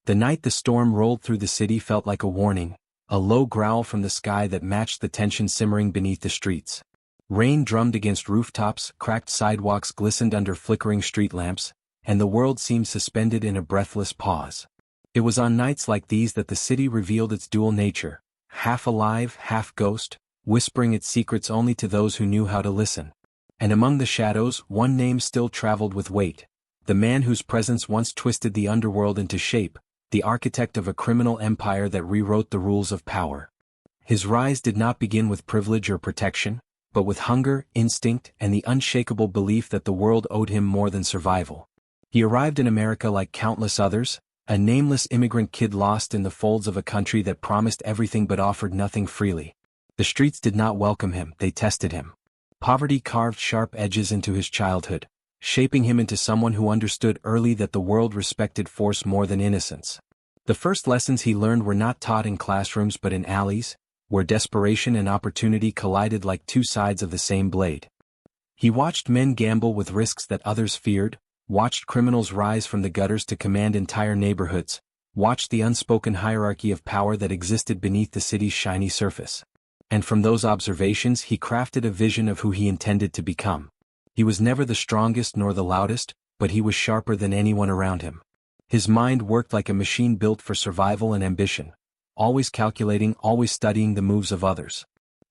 The night the storm rolled through the city felt like a warning, a low growl from the sky that matched the tension simmering beneath the streets. Rain drummed against rooftops, cracked sidewalks glistened under flickering street lamps, and the world seemed suspended in a breathless pause. It was on nights like these that the city revealed its dual nature, half alive, half ghost, whispering its secrets only to those who knew how to listen. And among the shadows, one name still traveled with weight, the man whose presence once twisted the underworld into shape, the architect of a criminal empire that rewrote the rules of power. His rise did not begin with privilege or protection, but with hunger, instinct, and the unshakable belief that the world owed him more than survival. He arrived in America like countless others, a nameless immigrant kid lost in the folds of a country that promised everything but offered nothing freely. The streets did not welcome him, they tested him. Poverty carved sharp edges into his childhood, shaping him into someone who understood early that the world respected force more than innocence. The first lessons he learned were not taught in classrooms but in alleys, where desperation and opportunity collided like two sides of the same blade. He watched men gamble with risks that others feared, watched criminals rise from the gutters to command entire neighborhoods, watched the unspoken hierarchy of power that existed beneath the city's shiny surface. And from those observations he crafted a vision of who he intended to become. He was never the strongest nor the loudest, but he was sharper than anyone around him. His mind worked like a machine built for survival and ambition, always calculating, always studying the moves of others.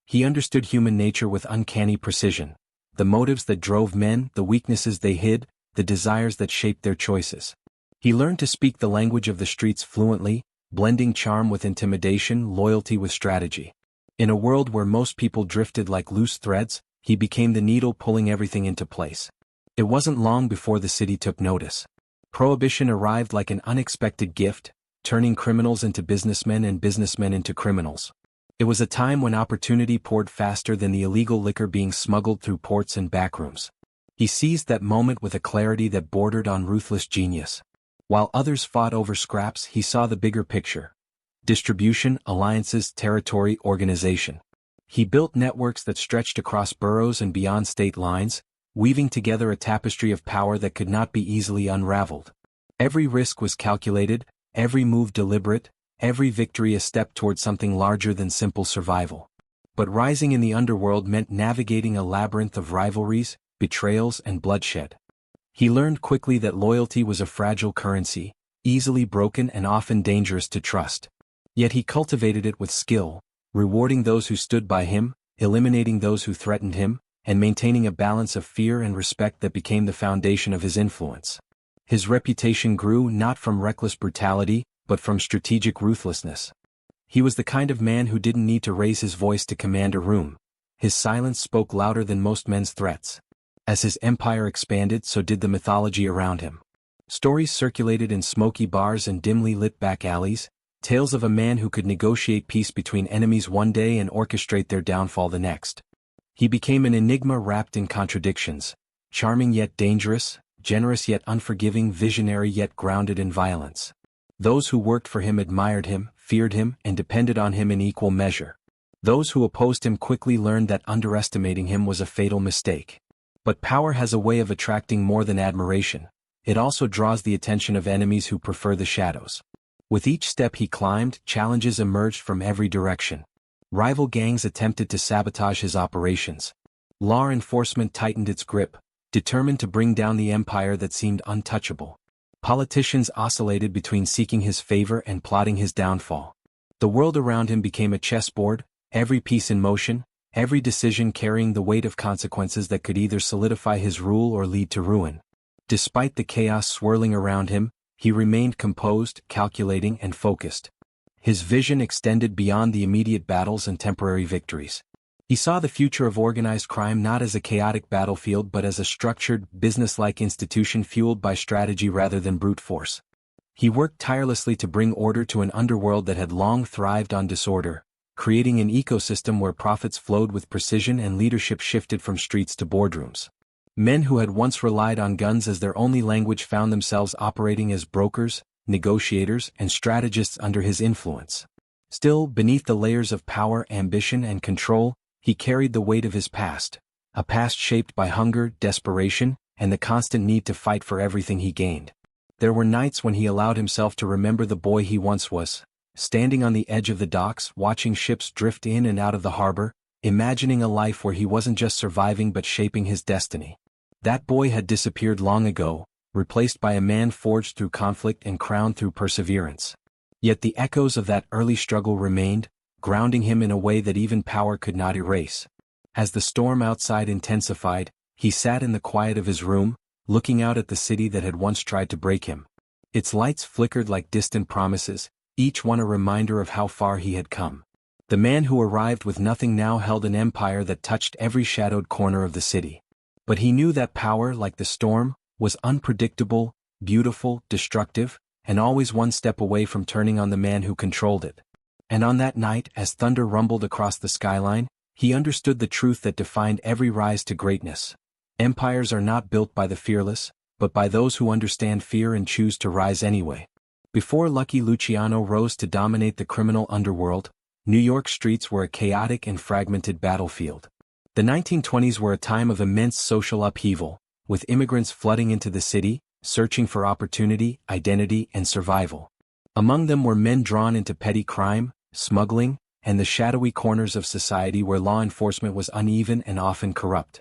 He understood human nature with uncanny precision, the motives that drove men, the weaknesses they hid, the desires that shaped their choices. He learned to speak the language of the streets fluently, blending charm with intimidation, loyalty with strategy. In a world where most people drifted like loose threads, he became the needle pulling everything into place. It wasn't long before the city took notice. Prohibition arrived like an unexpected gift, turning criminals into businessmen and businessmen into criminals. It was a time when opportunity poured faster than the illegal liquor being smuggled through ports and backrooms. He seized that moment with a clarity that bordered on ruthless genius. While others fought over scraps, he saw the bigger picture: distribution, alliances, territory, organization. He built networks that stretched across boroughs and beyond state lines, weaving together a tapestry of power that could not be easily unraveled. Every risk was calculated, every move deliberate, every victory a step toward something larger than simple survival. But rising in the underworld meant navigating a labyrinth of rivalries, betrayals, and bloodshed. He learned quickly that loyalty was a fragile currency, easily broken and often dangerous to trust. Yet he cultivated it with skill, rewarding those who stood by him, eliminating those who threatened him, and maintaining a balance of fear and respect that became the foundation of his influence. His reputation grew not from reckless brutality, but from strategic ruthlessness. He was the kind of man who didn't need to raise his voice to command a room. His silence spoke louder than most men's threats. As his empire expanded, so did the mythology around him. Stories circulated in smoky bars and dimly lit back alleys, tales of a man who could negotiate peace between enemies one day and orchestrate their downfall the next. He became an enigma wrapped in contradictions, charming yet dangerous, generous yet unforgiving, visionary yet grounded in violence. Those who worked for him admired him, feared him, and depended on him in equal measure. Those who opposed him quickly learned that underestimating him was a fatal mistake. But power has a way of attracting more than admiration. It also draws the attention of enemies who prefer the shadows. With each step he climbed, challenges emerged from every direction. Rival gangs attempted to sabotage his operations. Law enforcement tightened its grip, determined to bring down the empire that seemed untouchable. Politicians oscillated between seeking his favor and plotting his downfall. The world around him became a chessboard, every piece in motion, every decision carrying the weight of consequences that could either solidify his rule or lead to ruin. Despite the chaos swirling around him, he remained composed, calculating, and focused. His vision extended beyond the immediate battles and temporary victories. He saw the future of organized crime not as a chaotic battlefield but as a structured, business-like institution fueled by strategy rather than brute force. He worked tirelessly to bring order to an underworld that had long thrived on disorder, creating an ecosystem where profits flowed with precision and leadership shifted from streets to boardrooms. Men who had once relied on guns as their only language found themselves operating as brokers, negotiators, and strategists under his influence. Still, beneath the layers of power, ambition, and control, he carried the weight of his past, a past shaped by hunger, desperation, and the constant need to fight for everything he gained. There were nights when he allowed himself to remember the boy he once was, standing on the edge of the docks watching ships drift in and out of the harbor, imagining a life where he wasn't just surviving but shaping his destiny. That boy had disappeared long ago, replaced by a man forged through conflict and crowned through perseverance. Yet the echoes of that early struggle remained, grounding him in a way that even power could not erase. As the storm outside intensified, he sat in the quiet of his room, looking out at the city that had once tried to break him. Its lights flickered like distant promises, each one a reminder of how far he had come. The man who arrived with nothing now held an empire that touched every shadowed corner of the city. But he knew that power, like the storm, was unpredictable, beautiful, destructive, and always one step away from turning on the man who controlled it. And on that night, as thunder rumbled across the skyline, he understood the truth that defined every rise to greatness. Empires are not built by the fearless, but by those who understand fear and choose to rise anyway. Before Lucky Luciano rose to dominate the criminal underworld, New York streets were a chaotic and fragmented battlefield. The 1920s were a time of immense social upheaval, with immigrants flooding into the city, searching for opportunity, identity, and survival. Among them were men drawn into petty crime, smuggling, and the shadowy corners of society where law enforcement was uneven and often corrupt.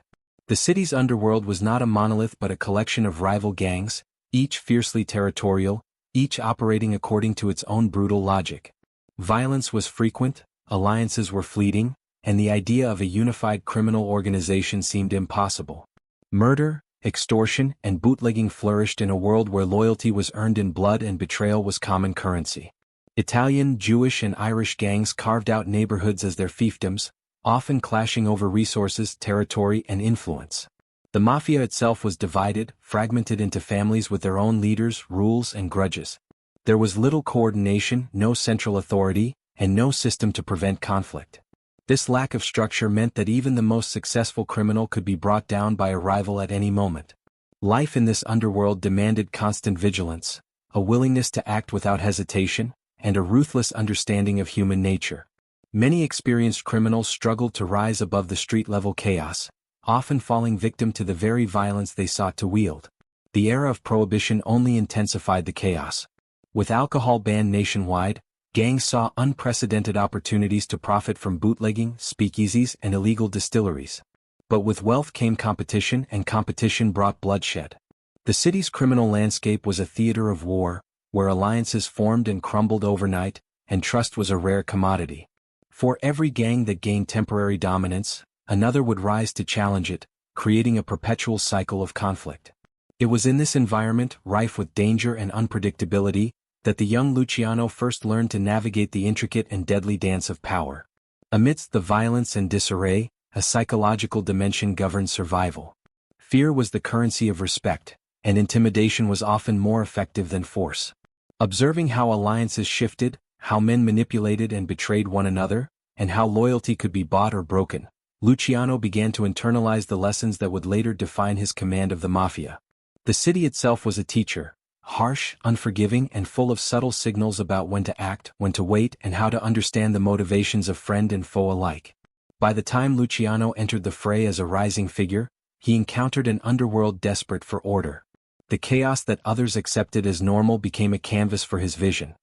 The city's underworld was not a monolith but a collection of rival gangs, each fiercely territorial, each operating according to its own brutal logic. Violence was frequent, alliances were fleeting, and the idea of a unified criminal organization seemed impossible. Murder, extortion, and bootlegging flourished in a world where loyalty was earned in blood and betrayal was common currency. Italian, Jewish, and Irish gangs carved out neighborhoods as their fiefdoms, often clashing over resources, territory, and influence. The Mafia itself was divided, fragmented into families with their own leaders, rules, and grudges. There was little coordination, no central authority, and no system to prevent conflict. This lack of structure meant that even the most successful criminal could be brought down by a rival at any moment. Life in this underworld demanded constant vigilance, a willingness to act without hesitation, and a ruthless understanding of human nature. Many experienced criminals struggled to rise above the street-level chaos, often falling victim to the very violence they sought to wield. The era of prohibition only intensified the chaos. With alcohol banned nationwide, gangs saw unprecedented opportunities to profit from bootlegging, speakeasies, and illegal distilleries. But with wealth came competition, and competition brought bloodshed. The city's criminal landscape was a theater of war, where alliances formed and crumbled overnight, and trust was a rare commodity. For every gang that gained temporary dominance, another would rise to challenge it, creating a perpetual cycle of conflict. It was in this environment, rife with danger and unpredictability, that the young Luciano first learned to navigate the intricate and deadly dance of power. Amidst the violence and disarray, a psychological dimension governed survival. Fear was the currency of respect, and intimidation was often more effective than force. Observing how alliances shifted, how men manipulated and betrayed one another, and how loyalty could be bought or broken, Luciano began to internalize the lessons that would later define his command of the Mafia. The city itself was a teacher, harsh, unforgiving, and full of subtle signals about when to act, when to wait, and how to understand the motivations of friend and foe alike. By the time Luciano entered the fray as a rising figure, he encountered an underworld desperate for order. The chaos that others accepted as normal became a canvas for his vision.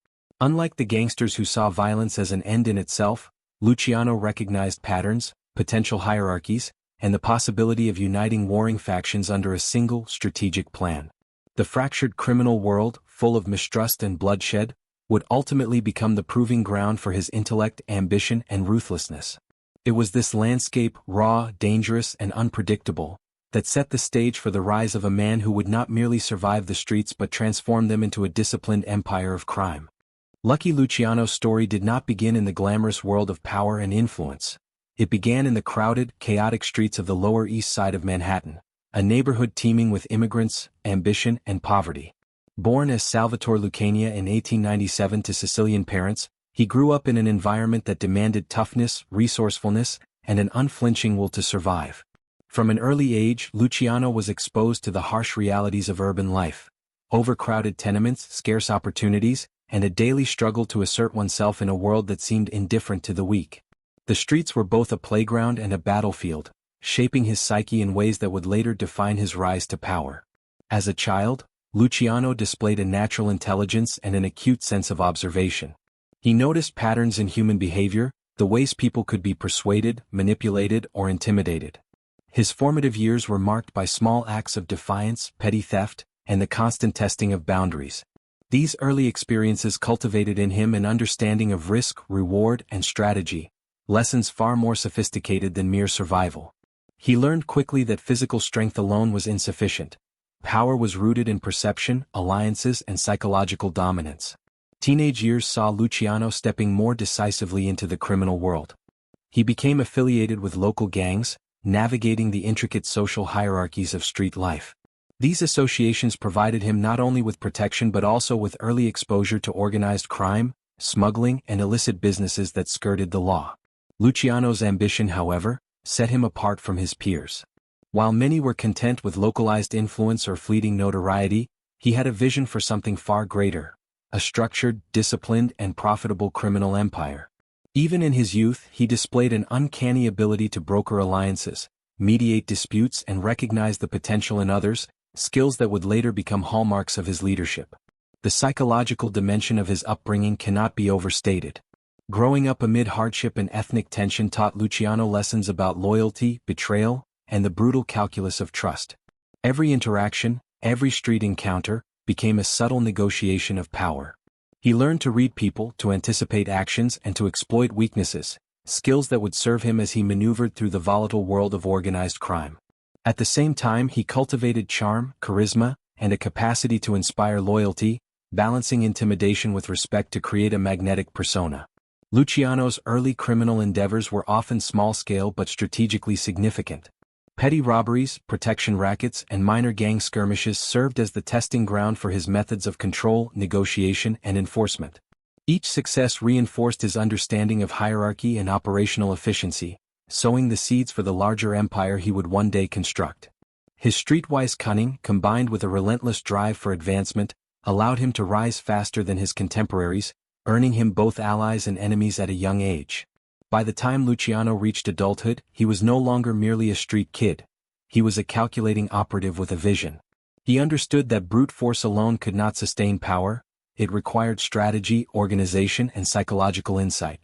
Unlike the gangsters who saw violence as an end in itself, Luciano recognized patterns, potential hierarchies, and the possibility of uniting warring factions under a single, strategic plan. The fractured criminal world, full of mistrust and bloodshed, would ultimately become the proving ground for his intellect, ambition, and ruthlessness. It was this landscape, raw, dangerous, and unpredictable, that set the stage for the rise of a man who would not merely survive the streets but transform them into a disciplined empire of crime. Lucky Luciano's story did not begin in the glamorous world of power and influence. It began in the crowded, chaotic streets of the Lower East Side of Manhattan, a neighborhood teeming with immigrants, ambition, and poverty. Born as Salvatore Lucania in 1897 to Sicilian parents, he grew up in an environment that demanded toughness, resourcefulness, and an unflinching will to survive. From an early age, Luciano was exposed to the harsh realities of urban life: overcrowded tenements, scarce opportunities, and a daily struggle to assert oneself in a world that seemed indifferent to the weak. The streets were both a playground and a battlefield, shaping his psyche in ways that would later define his rise to power. As a child, Luciano displayed a natural intelligence and an acute sense of observation. He noticed patterns in human behavior, the ways people could be persuaded, manipulated, or intimidated. His formative years were marked by small acts of defiance, petty theft, and the constant testing of boundaries. These early experiences cultivated in him an understanding of risk, reward, and strategy, lessons far more sophisticated than mere survival. He learned quickly that physical strength alone was insufficient. Power was rooted in perception, alliances, and psychological dominance. Teenage years saw Luciano stepping more decisively into the criminal world. He became affiliated with local gangs, navigating the intricate social hierarchies of street life. These associations provided him not only with protection but also with early exposure to organized crime, smuggling, and illicit businesses that skirted the law. Luciano's ambition, however, set him apart from his peers. While many were content with localized influence or fleeting notoriety, he had a vision for something far greater: a structured, disciplined, and profitable criminal empire. Even in his youth, he displayed an uncanny ability to broker alliances, mediate disputes, and recognize the potential in others, skills that would later become hallmarks of his leadership. The psychological dimension of his upbringing cannot be overstated. Growing up amid hardship and ethnic tension taught Luciano lessons about loyalty, betrayal, and the brutal calculus of trust. Every interaction, every street encounter, became a subtle negotiation of power. He learned to read people, to anticipate actions, and to exploit weaknesses, skills that would serve him as he maneuvered through the volatile world of organized crime. At the same time, he cultivated charm, charisma, and a capacity to inspire loyalty, balancing intimidation with respect to create a magnetic persona. Luciano's early criminal endeavors were often small-scale but strategically significant. Petty robberies, protection rackets, and minor gang skirmishes served as the testing ground for his methods of control, negotiation, and enforcement. Each success reinforced his understanding of hierarchy and operational efficiency, sowing the seeds for the larger empire he would one day construct. His streetwise cunning, combined with a relentless drive for advancement, allowed him to rise faster than his contemporaries, earning him both allies and enemies at a young age. By the time Luciano reached adulthood, he was no longer merely a street kid. He was a calculating operative with a vision. He understood that brute force alone could not sustain power. It required strategy, organization, and psychological insight.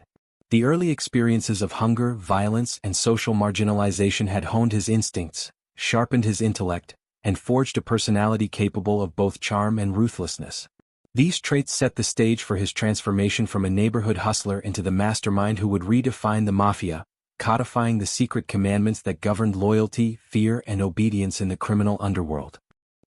The early experiences of hunger, violence, and social marginalization had honed his instincts, sharpened his intellect, and forged a personality capable of both charm and ruthlessness. These traits set the stage for his transformation from a neighborhood hustler into the mastermind who would redefine the Mafia, codifying the secret commandments that governed loyalty, fear, and obedience in the criminal underworld.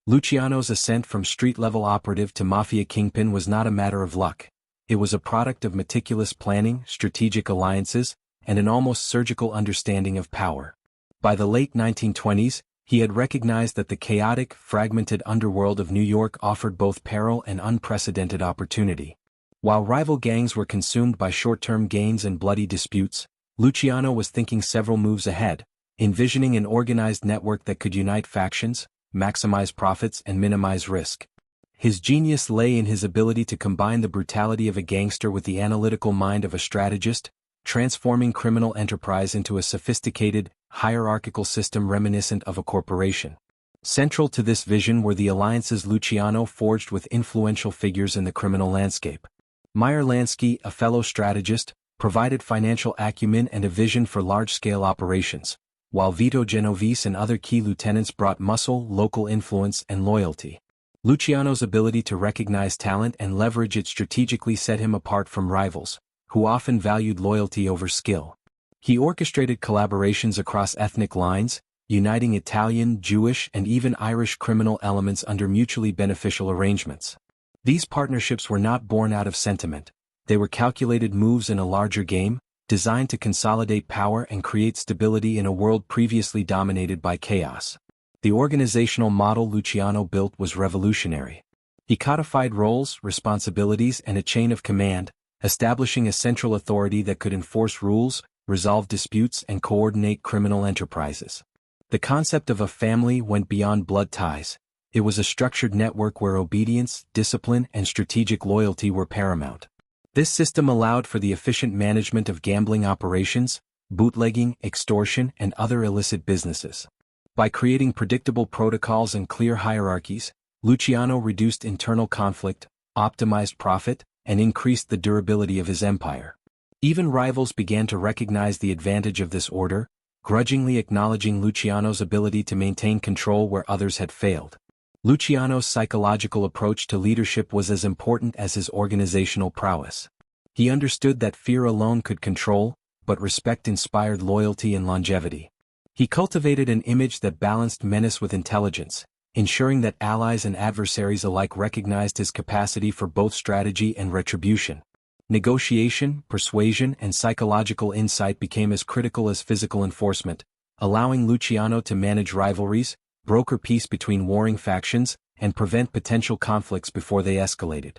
Luciano's ascent from street-level operative to Mafia kingpin was not a matter of luck. It was a product of meticulous planning, strategic alliances, and an almost surgical understanding of power. By the late 1920s, he had recognized that the chaotic, fragmented underworld of New York offered both peril and unprecedented opportunity. While rival gangs were consumed by short-term gains and bloody disputes, Luciano was thinking several moves ahead, envisioning an organized network that could unite factions, maximize profits, and minimize risk. His genius lay in his ability to combine the brutality of a gangster with the analytical mind of a strategist, transforming criminal enterprise into a sophisticated, hierarchical system reminiscent of a corporation. Central to this vision were the alliances Luciano forged with influential figures in the criminal landscape. Meyer Lansky, a fellow strategist, provided financial acumen and a vision for large-scale operations, while Vito Genovese and other key lieutenants brought muscle, local influence, and loyalty. Luciano's ability to recognize talent and leverage it strategically set him apart from rivals, who often valued loyalty over skill. He orchestrated collaborations across ethnic lines, uniting Italian, Jewish, and even Irish criminal elements under mutually beneficial arrangements. These partnerships were not born out of sentiment. They were calculated moves in a larger game, designed to consolidate power and create stability in a world previously dominated by chaos. The organizational model Luciano built was revolutionary. He codified roles, responsibilities, and a chain of command, establishing a central authority that could enforce rules, resolve disputes, and coordinate criminal enterprises. The concept of a family went beyond blood ties. It was a structured network where obedience, discipline, and strategic loyalty were paramount. This system allowed for the efficient management of gambling operations, bootlegging, extortion, and other illicit businesses. By creating predictable protocols and clear hierarchies, Luciano reduced internal conflict, optimized profit, and increased the durability of his empire. Even rivals began to recognize the advantage of this order, grudgingly acknowledging Luciano's ability to maintain control where others had failed. Luciano's psychological approach to leadership was as important as his organizational prowess. He understood that fear alone could control, but respect inspired loyalty and longevity. He cultivated an image that balanced menace with intelligence, ensuring that allies and adversaries alike recognized his capacity for both strategy and retribution. Negotiation, persuasion, and psychological insight became as critical as physical enforcement, allowing Luciano to manage rivalries, broker peace between warring factions, and prevent potential conflicts before they escalated.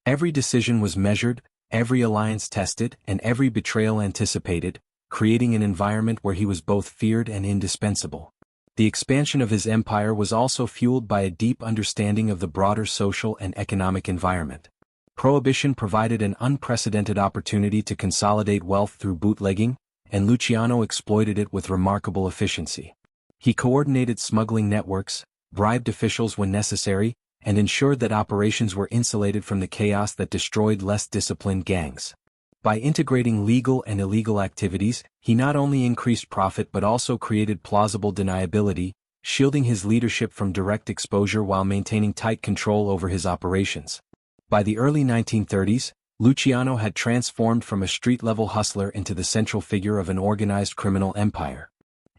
Every decision was measured, every alliance tested, and every betrayal anticipated, creating an environment where he was both feared and indispensable. The expansion of his empire was also fueled by a deep understanding of the broader social and economic environment. Prohibition provided an unprecedented opportunity to consolidate wealth through bootlegging, and Luciano exploited it with remarkable efficiency. He coordinated smuggling networks, bribed officials when necessary, and ensured that operations were insulated from the chaos that destroyed less disciplined gangs. By integrating legal and illegal activities, he not only increased profit but also created plausible deniability, shielding his leadership from direct exposure while maintaining tight control over his operations. By the early 1930s, Luciano had transformed from a street-level hustler into the central figure of an organized criminal empire.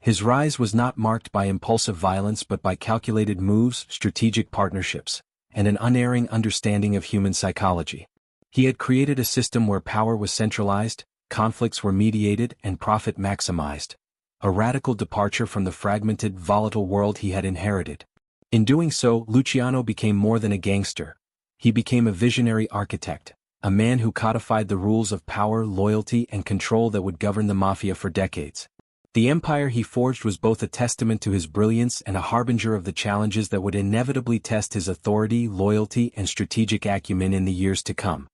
His rise was not marked by impulsive violence but by calculated moves, strategic partnerships, and an unerring understanding of human psychology. He had created a system where power was centralized, conflicts were mediated, and profit maximized, a radical departure from the fragmented, volatile world he had inherited. In doing so, Luciano became more than a gangster. He became a visionary architect, a man who codified the rules of power, loyalty, and control that would govern the Mafia for decades. The empire he forged was both a testament to his brilliance and a harbinger of the challenges that would inevitably test his authority, loyalty, and strategic acumen in the years to come.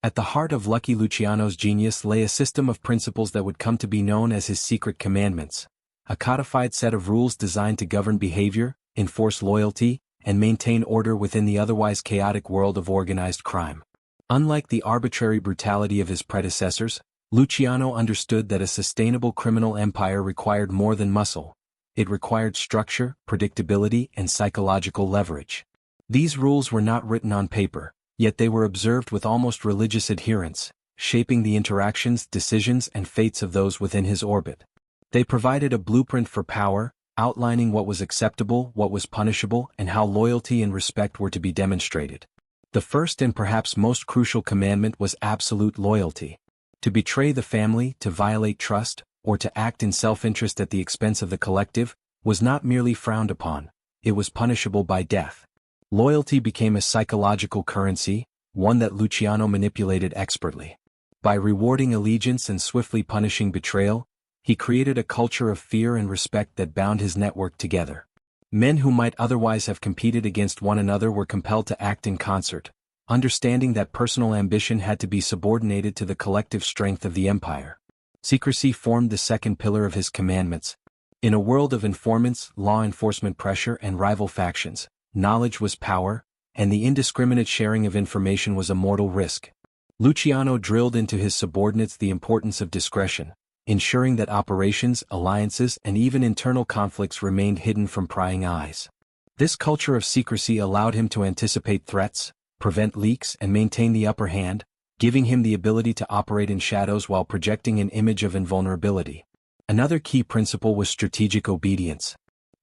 At the heart of Lucky Luciano's genius lay a system of principles that would come to be known as his secret commandments, a codified set of rules designed to govern behavior, enforce loyalty, and maintain order within the otherwise chaotic world of organized crime. Unlike the arbitrary brutality of his predecessors, Luciano understood that a sustainable criminal empire required more than muscle. It required structure, predictability, and psychological leverage. These rules were not written on paper, yet they were observed with almost religious adherence, shaping the interactions, decisions, and fates of those within his orbit. They provided a blueprint for power, outlining what was acceptable, what was punishable, and how loyalty and respect were to be demonstrated. The first and perhaps most crucial commandment was absolute loyalty. To betray the family, to violate trust, or to act in self-interest at the expense of the collective, was not merely frowned upon, it was punishable by death. Loyalty became a psychological currency, one that Luciano manipulated expertly. By rewarding allegiance and swiftly punishing betrayal, he created a culture of fear and respect that bound his network together. Men who might otherwise have competed against one another were compelled to act in concert, understanding that personal ambition had to be subordinated to the collective strength of the empire. Secrecy formed the second pillar of his commandments. In a world of informants, law enforcement pressure, and rival factions, knowledge was power, and the indiscriminate sharing of information was a mortal risk. Luciano drilled into his subordinates the importance of discretion, ensuring that operations, alliances, and even internal conflicts remained hidden from prying eyes. This culture of secrecy allowed him to anticipate threats, prevent leaks, and maintain the upper hand, giving him the ability to operate in shadows while projecting an image of invulnerability. Another key principle was strategic obedience.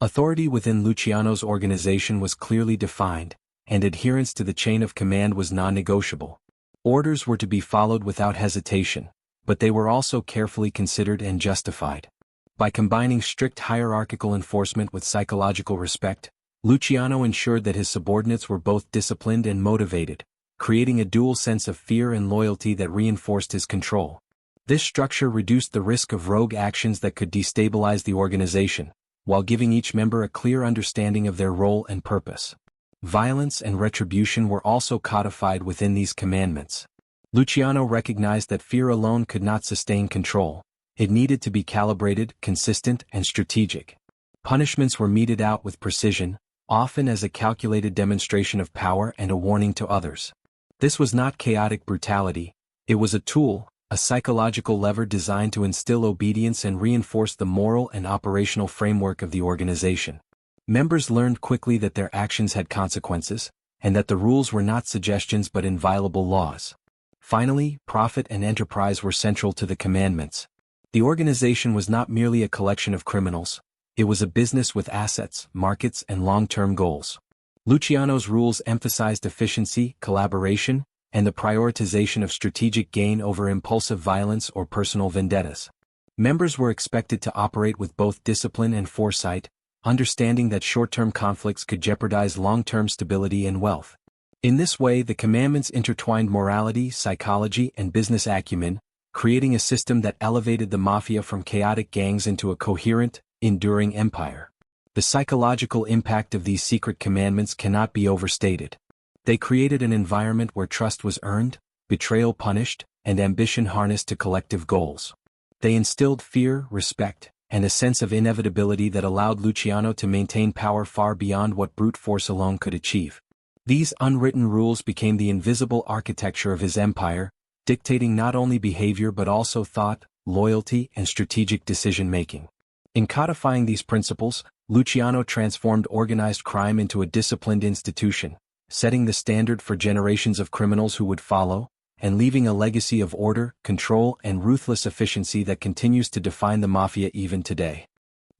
Authority within Luciano's organization was clearly defined, and adherence to the chain of command was non-negotiable. Orders were to be followed without hesitation, but they were also carefully considered and justified. By combining strict hierarchical enforcement with psychological respect, Luciano ensured that his subordinates were both disciplined and motivated, creating a dual sense of fear and loyalty that reinforced his control. This structure reduced the risk of rogue actions that could destabilize the organization, while giving each member a clear understanding of their role and purpose. Violence and retribution were also codified within these commandments. Luciano recognized that fear alone could not sustain control. It needed to be calibrated, consistent, and strategic. Punishments were meted out with precision, often as a calculated demonstration of power and a warning to others. This was not chaotic brutality, it was a tool, a psychological lever designed to instill obedience and reinforce the moral and operational framework of the organization. Members learned quickly that their actions had consequences, and that the rules were not suggestions but inviolable laws. Finally, profit and enterprise were central to the commandments. The organization was not merely a collection of criminals, it was a business with assets, markets, and long-term goals. Luciano's rules emphasized efficiency, collaboration, and the prioritization of strategic gain over impulsive violence or personal vendettas. Members were expected to operate with both discipline and foresight, understanding that short-term conflicts could jeopardize long-term stability and wealth. In this way, the commandments intertwined morality, psychology, and business acumen, creating a system that elevated the Mafia from chaotic gangs into a coherent, enduring empire. The psychological impact of these secret commandments cannot be overstated. They created an environment where trust was earned, betrayal punished, and ambition harnessed to collective goals. They instilled fear, respect, and a sense of inevitability that allowed Luciano to maintain power far beyond what brute force alone could achieve. These unwritten rules became the invisible architecture of his empire, dictating not only behavior but also thought, loyalty, and strategic decision-making. In codifying these principles, Luciano transformed organized crime into a disciplined institution, setting the standard for generations of criminals who would follow, and leaving a legacy of order, control, and ruthless efficiency that continues to define the Mafia even today.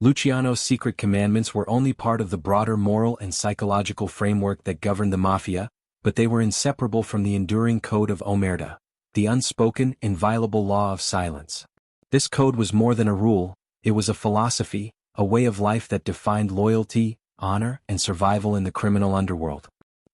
Luciano's secret commandments were only part of the broader moral and psychological framework that governed the Mafia, but they were inseparable from the enduring code of omerta, the unspoken, inviolable law of silence. This code was more than a rule, it was a philosophy, a way of life that defined loyalty, honor, and survival in the criminal underworld.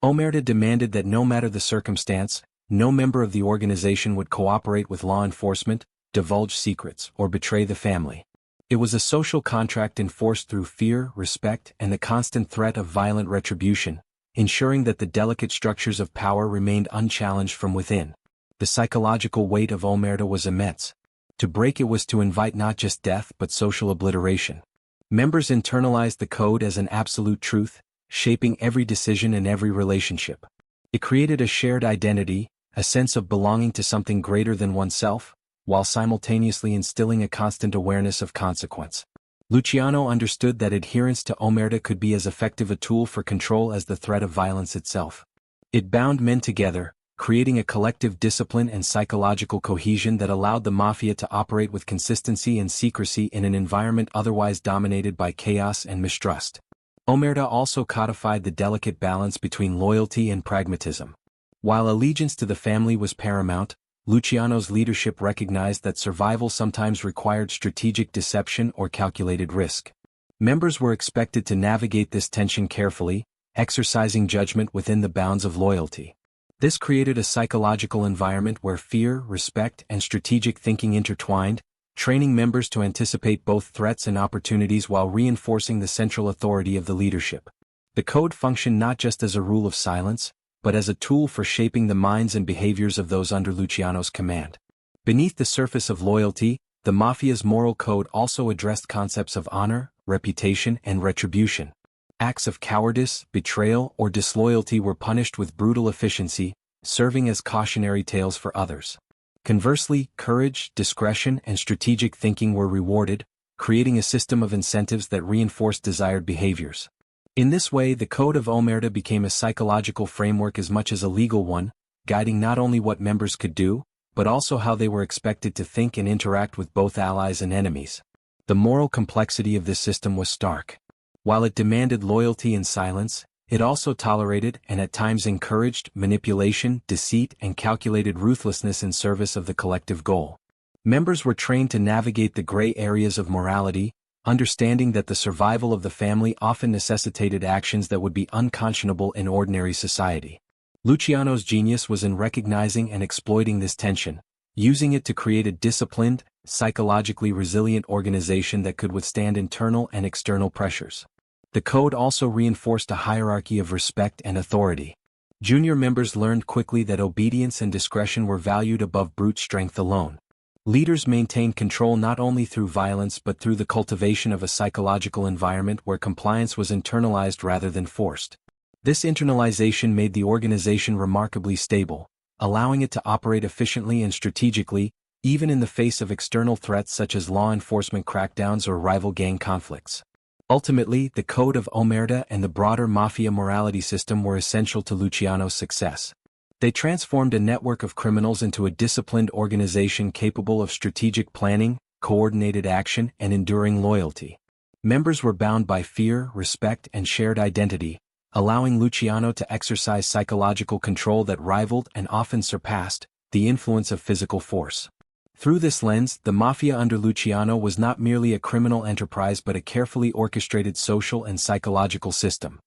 Omerta demanded that no matter the circumstance, no member of the organization would cooperate with law enforcement, divulge secrets, or betray the family. It was a social contract enforced through fear, respect, and the constant threat of violent retribution, ensuring that the delicate structures of power remained unchallenged from within. The psychological weight of omerta was immense. To break it was to invite not just death but social obliteration. Members internalized the code as an absolute truth, shaping every decision and every relationship. It created a shared identity, a sense of belonging to something greater than oneself, while simultaneously instilling a constant awareness of consequence. Luciano understood that adherence to omerta could be as effective a tool for control as the threat of violence itself. It bound men together, creating a collective discipline and psychological cohesion that allowed the Mafia to operate with consistency and secrecy in an environment otherwise dominated by chaos and mistrust. Omerta also codified the delicate balance between loyalty and pragmatism. While allegiance to the family was paramount, Luciano's leadership recognized that survival sometimes required strategic deception or calculated risk. Members were expected to navigate this tension carefully, exercising judgment within the bounds of loyalty. This created a psychological environment where fear, respect, and strategic thinking intertwined, training members to anticipate both threats and opportunities while reinforcing the central authority of the leadership. The code functioned not just as a rule of silence, but as a tool for shaping the minds and behaviors of those under Luciano's command. Beneath the surface of loyalty, the Mafia's moral code also addressed concepts of honor, reputation, and retribution. Acts of cowardice, betrayal, or disloyalty were punished with brutal efficiency, serving as cautionary tales for others. Conversely, courage, discretion, and strategic thinking were rewarded, creating a system of incentives that reinforced desired behaviors. In this way, the Code of Omerta became a psychological framework as much as a legal one, guiding not only what members could do, but also how they were expected to think and interact with both allies and enemies. The moral complexity of this system was stark. While it demanded loyalty and silence, it also tolerated and at times encouraged manipulation, deceit, and calculated ruthlessness in service of the collective goal. Members were trained to navigate the gray areas of morality, understanding that the survival of the family often necessitated actions that would be unconscionable in ordinary society. Luciano's genius was in recognizing and exploiting this tension, using it to create a disciplined, psychologically resilient organization that could withstand internal and external pressures. The code also reinforced a hierarchy of respect and authority. Junior members learned quickly that obedience and discretion were valued above brute strength alone. Leaders maintained control not only through violence but through the cultivation of a psychological environment where compliance was internalized rather than forced. This internalization made the organization remarkably stable, allowing it to operate efficiently and strategically, even in the face of external threats such as law enforcement crackdowns or rival gang conflicts. Ultimately, the Code of Omerta and the broader Mafia morality system were essential to Luciano's success. They transformed a network of criminals into a disciplined organization capable of strategic planning, coordinated action, and enduring loyalty. Members were bound by fear, respect, and shared identity, allowing Luciano to exercise psychological control that rivaled and often surpassed the influence of physical force. Through this lens, the Mafia under Luciano was not merely a criminal enterprise but a carefully orchestrated social and psychological system.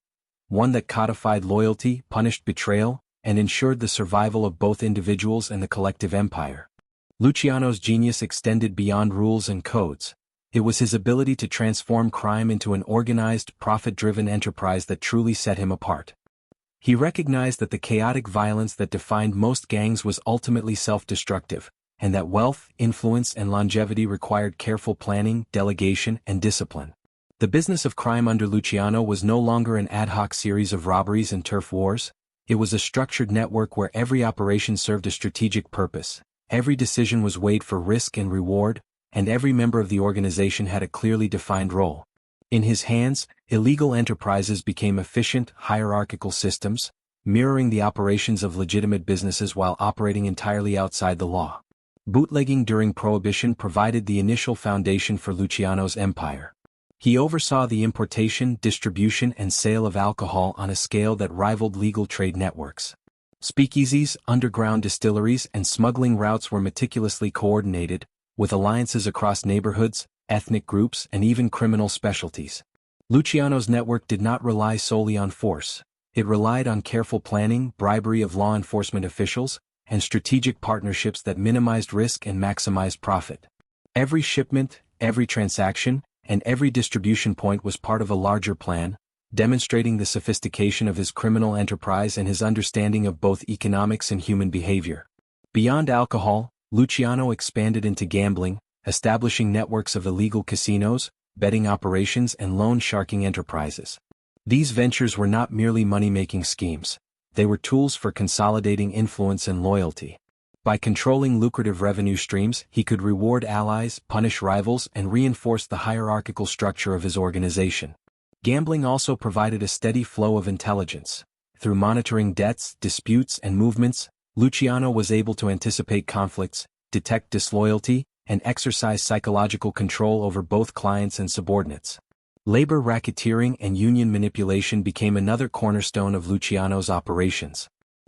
One that codified loyalty, punished betrayal, and ensured the survival of both individuals and the collective empire. Luciano's genius extended beyond rules and codes. It was his ability to transform crime into an organized, profit-driven enterprise that truly set him apart. He recognized that the chaotic violence that defined most gangs was ultimately self-destructive, and that wealth, influence, and longevity required careful planning, delegation, and discipline. The business of crime under Luciano was no longer an ad hoc series of robberies and turf wars. It was a structured network where every operation served a strategic purpose, every decision was weighed for risk and reward, and every member of the organization had a clearly defined role. In his hands, illegal enterprises became efficient, hierarchical systems, mirroring the operations of legitimate businesses while operating entirely outside the law. Bootlegging during Prohibition provided the initial foundation for Luciano's empire. He oversaw the importation, distribution, and sale of alcohol on a scale that rivaled legal trade networks. Speakeasies, underground distilleries, and smuggling routes were meticulously coordinated, with alliances across neighborhoods, ethnic groups, and even criminal specialties. Luciano's network did not rely solely on force. It relied on careful planning, bribery of law enforcement officials, and strategic partnerships that minimized risk and maximized profit. Every shipment, every transaction, and every distribution point was part of a larger plan, demonstrating the sophistication of his criminal enterprise and his understanding of both economics and human behavior. Beyond alcohol, Luciano expanded into gambling, establishing networks of illegal casinos, betting operations, and loan sharking enterprises. These ventures were not merely money-making schemes. They were tools for consolidating influence and loyalty. By controlling lucrative revenue streams, he could reward allies, punish rivals, and reinforce the hierarchical structure of his organization. Gambling also provided a steady flow of intelligence. Through monitoring debts, disputes, and movements, Luciano was able to anticipate conflicts, detect disloyalty, and exercise psychological control over both clients and subordinates. Labor racketeering and union manipulation became another cornerstone of Luciano's operations.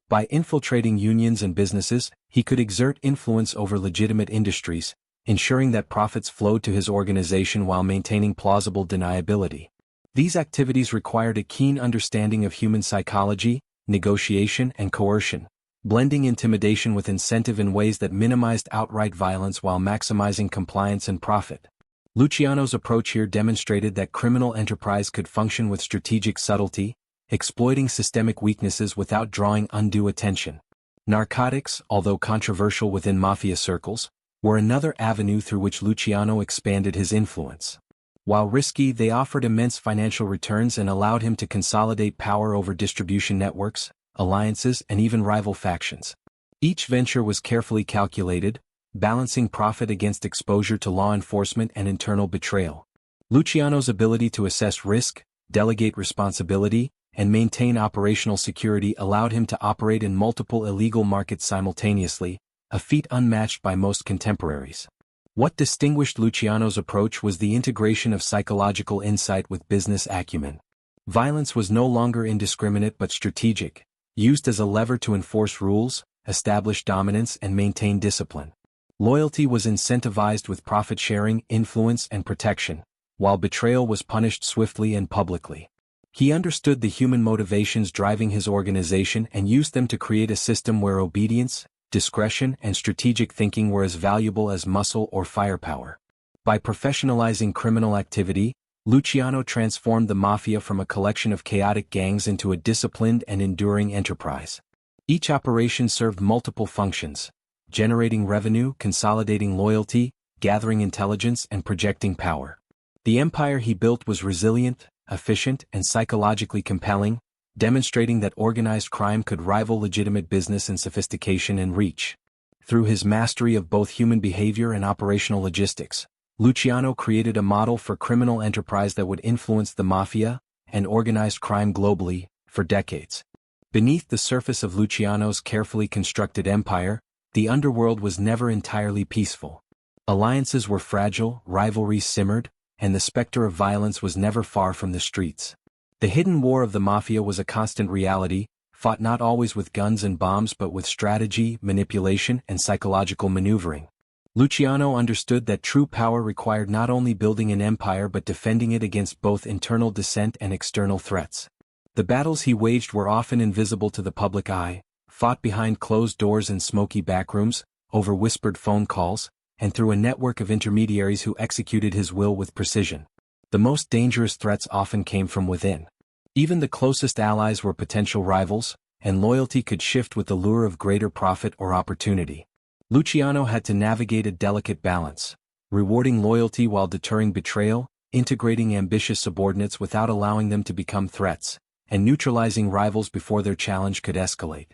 By infiltrating unions and businesses, he could exert influence over legitimate industries, ensuring that profits flowed to his organization while maintaining plausible deniability. These activities required a keen understanding of human psychology, negotiation, and coercion, blending intimidation with incentive in ways that minimized outright violence while maximizing compliance and profit. Luciano's approach here demonstrated that criminal enterprise could function with strategic subtlety, exploiting systemic weaknesses without drawing undue attention. Narcotics, although controversial within mafia circles, were another avenue through which Luciano expanded his influence. While risky, they offered immense financial returns and allowed him to consolidate power over distribution networks, alliances, and even rival factions. Each venture was carefully calculated, balancing profit against exposure to law enforcement and internal betrayal. Luciano's ability to assess risk, delegate responsibility, and maintain operational security allowed him to operate in multiple illegal markets simultaneously, a feat unmatched by most contemporaries. What distinguished Luciano's approach was the integration of psychological insight with business acumen. Violence was no longer indiscriminate but strategic, used as a lever to enforce rules, establish dominance, and maintain discipline. Loyalty was incentivized with profit sharing, influence, and protection, while betrayal was punished swiftly and publicly. He understood the human motivations driving his organization and used them to create a system where obedience, discretion, and strategic thinking were as valuable as muscle or firepower. By professionalizing criminal activity, Luciano transformed the Mafia from a collection of chaotic gangs into a disciplined and enduring enterprise. Each operation served multiple functions: generating revenue, consolidating loyalty, gathering intelligence, and projecting power. The empire he built was resilient, efficient, and psychologically compelling, demonstrating that organized crime could rival legitimate business in sophistication and reach. Through his mastery of both human behavior and operational logistics, Luciano created a model for criminal enterprise that would influence the Mafia and organized crime globally for decades. Beneath the surface of Luciano's carefully constructed empire, the underworld was never entirely peaceful. Alliances were fragile, rivalries simmered, and the specter of violence was never far from the streets. The hidden war of the Mafia was a constant reality, fought not always with guns and bombs but with strategy, manipulation, and psychological maneuvering. Luciano understood that true power required not only building an empire but defending it against both internal dissent and external threats. The battles he waged were often invisible to the public eye, fought behind closed doors in smoky backrooms, over whispered phone calls, and through a network of intermediaries who executed his will with precision. The most dangerous threats often came from within. Even the closest allies were potential rivals, and loyalty could shift with the lure of greater profit or opportunity. Luciano had to navigate a delicate balance, rewarding loyalty while deterring betrayal, integrating ambitious subordinates without allowing them to become threats, and neutralizing rivals before their challenge could escalate.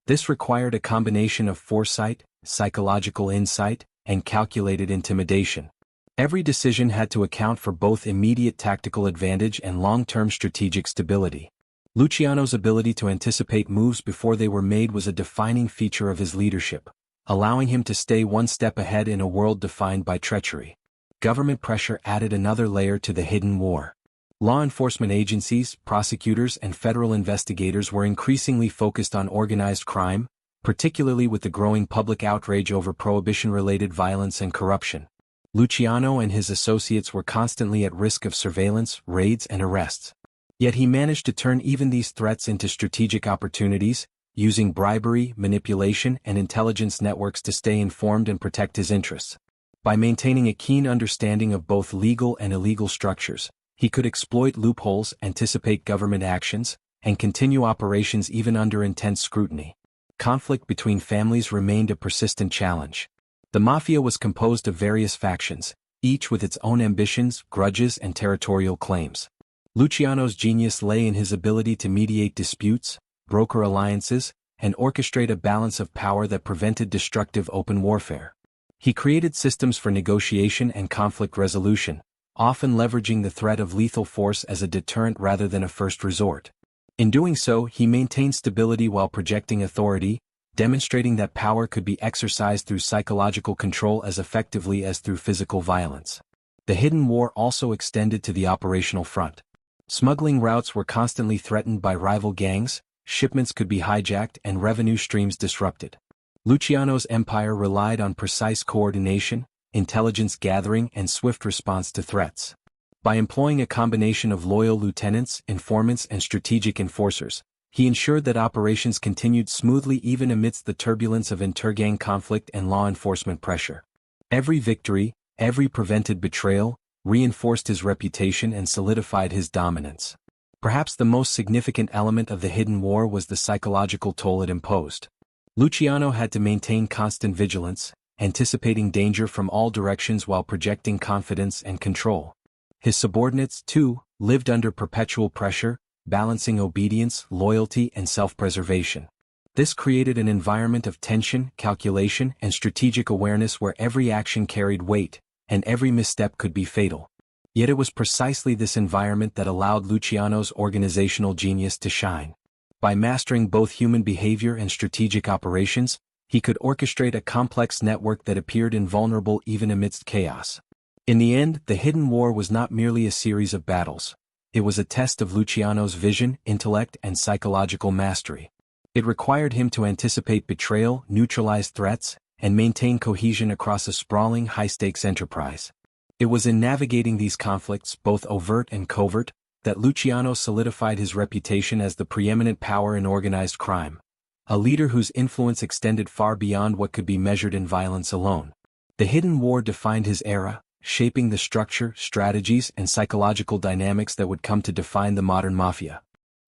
This required a combination of foresight, psychological insight, and calculated intimidation. Every decision had to account for both immediate tactical advantage and long-term strategic stability. Luciano's ability to anticipate moves before they were made was a defining feature of his leadership, allowing him to stay one step ahead in a world defined by treachery. Government pressure added another layer to the hidden war. Law enforcement agencies, prosecutors, and federal investigators were increasingly focused on organized crime, particularly with the growing public outrage over prohibition-related violence and corruption. Luciano and his associates were constantly at risk of surveillance, raids, and arrests. Yet he managed to turn even these threats into strategic opportunities, using bribery, manipulation, and intelligence networks to stay informed and protect his interests. By maintaining a keen understanding of both legal and illegal structures, he could exploit loopholes, anticipate government actions, and continue operations even under intense scrutiny. Conflict between families remained a persistent challenge. The Mafia was composed of various factions, each with its own ambitions, grudges, and territorial claims. Luciano's genius lay in his ability to mediate disputes, broker alliances, and orchestrate a balance of power that prevented destructive open warfare. He created systems for negotiation and conflict resolution, often leveraging the threat of lethal force as a deterrent rather than a first resort. In doing so, he maintained stability while projecting authority, demonstrating that power could be exercised through psychological control as effectively as through physical violence. The hidden war also extended to the operational front. Smuggling routes were constantly threatened by rival gangs, shipments could be hijacked, and revenue streams disrupted. Luciano's empire relied on precise coordination, intelligence gathering, and swift response to threats. By employing a combination of loyal lieutenants, informants, and strategic enforcers, he ensured that operations continued smoothly even amidst the turbulence of intergang conflict and law enforcement pressure. Every victory, every prevented betrayal, reinforced his reputation and solidified his dominance. Perhaps the most significant element of the hidden war was the psychological toll it imposed. Luciano had to maintain constant vigilance, anticipating danger from all directions while projecting confidence and control. His subordinates, too, lived under perpetual pressure, balancing obedience, loyalty, and self-preservation. This created an environment of tension, calculation, and strategic awareness where every action carried weight, and every misstep could be fatal. Yet it was precisely this environment that allowed Luciano's organizational genius to shine. By mastering both human behavior and strategic operations, he could orchestrate a complex network that appeared invulnerable even amidst chaos. In the end, the hidden war was not merely a series of battles. It was a test of Luciano's vision, intellect, and psychological mastery. It required him to anticipate betrayal, neutralize threats, and maintain cohesion across a sprawling, high-stakes enterprise. It was in navigating these conflicts, both overt and covert, that Luciano solidified his reputation as the preeminent power in organized crime, a leader whose influence extended far beyond what could be measured in violence alone. The hidden war defined his era, shaping the structure, strategies, and psychological dynamics that would come to define the modern mafia.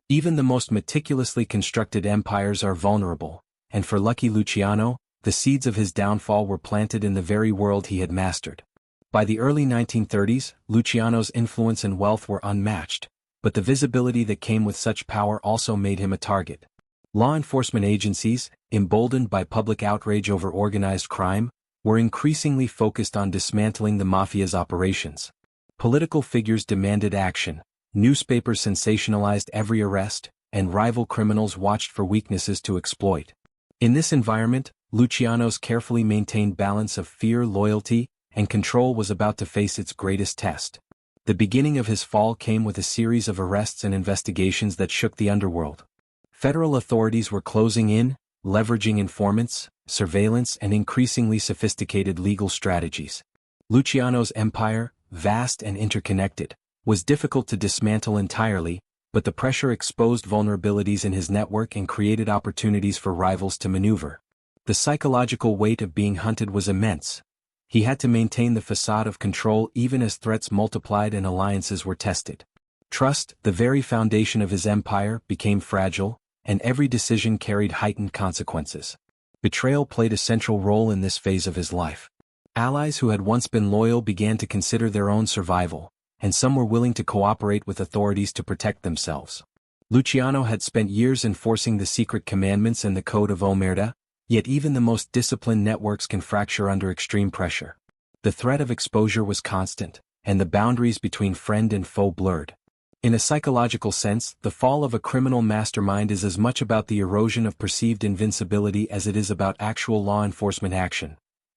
Even the most meticulously constructed empires are vulnerable, and for Lucky Luciano, the seeds of his downfall were planted in the very world he had mastered. By the early 1930s, Luciano's influence and wealth were unmatched, but the visibility that came with such power also made him a target. Law enforcement agencies, emboldened by public outrage over organized crime, were increasingly focused on dismantling the Mafia's operations. Political figures demanded action, newspapers sensationalized every arrest, and rival criminals watched for weaknesses to exploit. In this environment, Luciano's carefully maintained balance of fear, loyalty, and control was about to face its greatest test. The beginning of his fall came with a series of arrests and investigations that shook the underworld. Federal authorities were closing in, leveraging informants, surveillance, and increasingly sophisticated legal strategies. Luciano's empire, vast and interconnected, was difficult to dismantle entirely, but the pressure exposed vulnerabilities in his network and created opportunities for rivals to maneuver. The psychological weight of being hunted was immense. He had to maintain the facade of control even as threats multiplied and alliances were tested. Trust, the very foundation of his empire, became fragile, and every decision carried heightened consequences. Betrayal played a central role in this phase of his life. Allies who had once been loyal began to consider their own survival, and some were willing to cooperate with authorities to protect themselves. Luciano had spent years enforcing the secret commandments and the code of omerta, yet even the most disciplined networks can fracture under extreme pressure. The threat of exposure was constant, and the boundaries between friend and foe blurred. In a psychological sense, the fall of a criminal mastermind is as much about the erosion of perceived invincibility as it is about actual law enforcement action.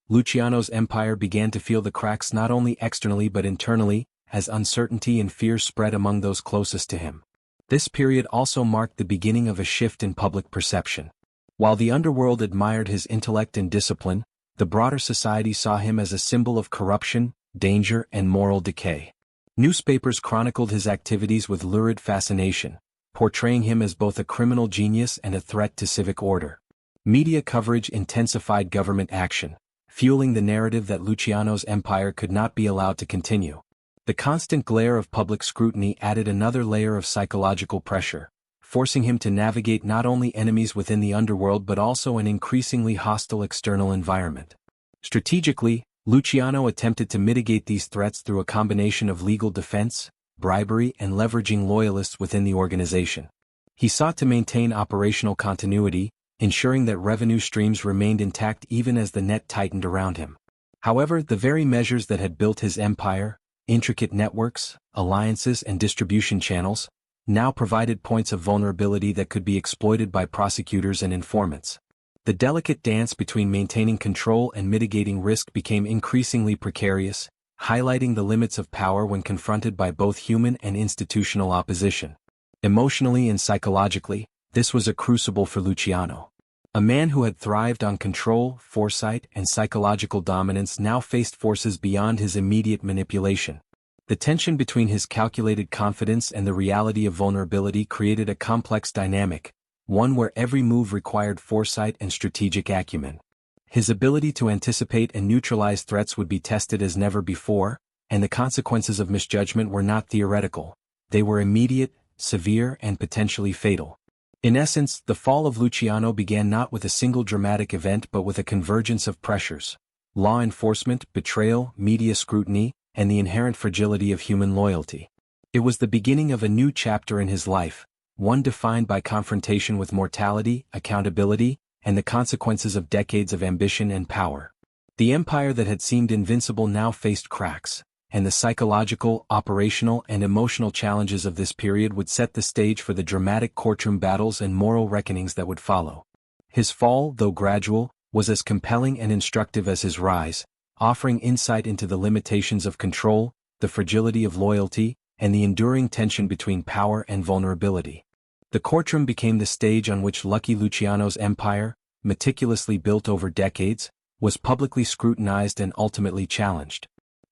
Luciano's empire began to feel the cracks not only externally but internally, as uncertainty and fear spread among those closest to him. This period also marked the beginning of a shift in public perception. While the underworld admired his intellect and discipline, the broader society saw him as a symbol of corruption, danger, and moral decay. Newspapers chronicled his activities with lurid fascination, portraying him as both a criminal genius and a threat to civic order. Media coverage intensified government action, fueling the narrative that Luciano's empire could not be allowed to continue. The constant glare of public scrutiny added another layer of psychological pressure, forcing him to navigate not only enemies within the underworld but also an increasingly hostile external environment. Strategically, Luciano attempted to mitigate these threats through a combination of legal defense, bribery, and leveraging loyalists within the organization. He sought to maintain operational continuity, ensuring that revenue streams remained intact even as the net tightened around him. However, the very measures that had built his empire, intricate networks, alliances, and distribution channels, now provided points of vulnerability that could be exploited by prosecutors and informants. The delicate dance between maintaining control and mitigating risk became increasingly precarious, highlighting the limits of power when confronted by both human and institutional opposition. Emotionally and psychologically, this was a crucible for Luciano. A man who had thrived on control, foresight, and psychological dominance now faced forces beyond his immediate manipulation. The tension between his calculated confidence and the reality of vulnerability created a complex dynamic, one where every move required foresight and strategic acumen. His ability to anticipate and neutralize threats would be tested as never before, and the consequences of misjudgment were not theoretical. They were immediate, severe, and potentially fatal. In essence, the fall of Luciano began not with a single dramatic event but with a convergence of pressures: law enforcement, betrayal, media scrutiny, and the inherent fragility of human loyalty. It was the beginning of a new chapter in his life, one defined by confrontation with mortality, accountability, and the consequences of decades of ambition and power. The empire that had seemed invincible now faced cracks, and the psychological, operational, and emotional challenges of this period would set the stage for the dramatic courtroom battles and moral reckonings that would follow. His fall, though gradual, was as compelling and instructive as his rise, offering insight into the limitations of control, the fragility of loyalty, and the enduring tension between power and vulnerability. The courtroom became the stage on which Lucky Luciano's empire, meticulously built over decades, was publicly scrutinized and ultimately challenged.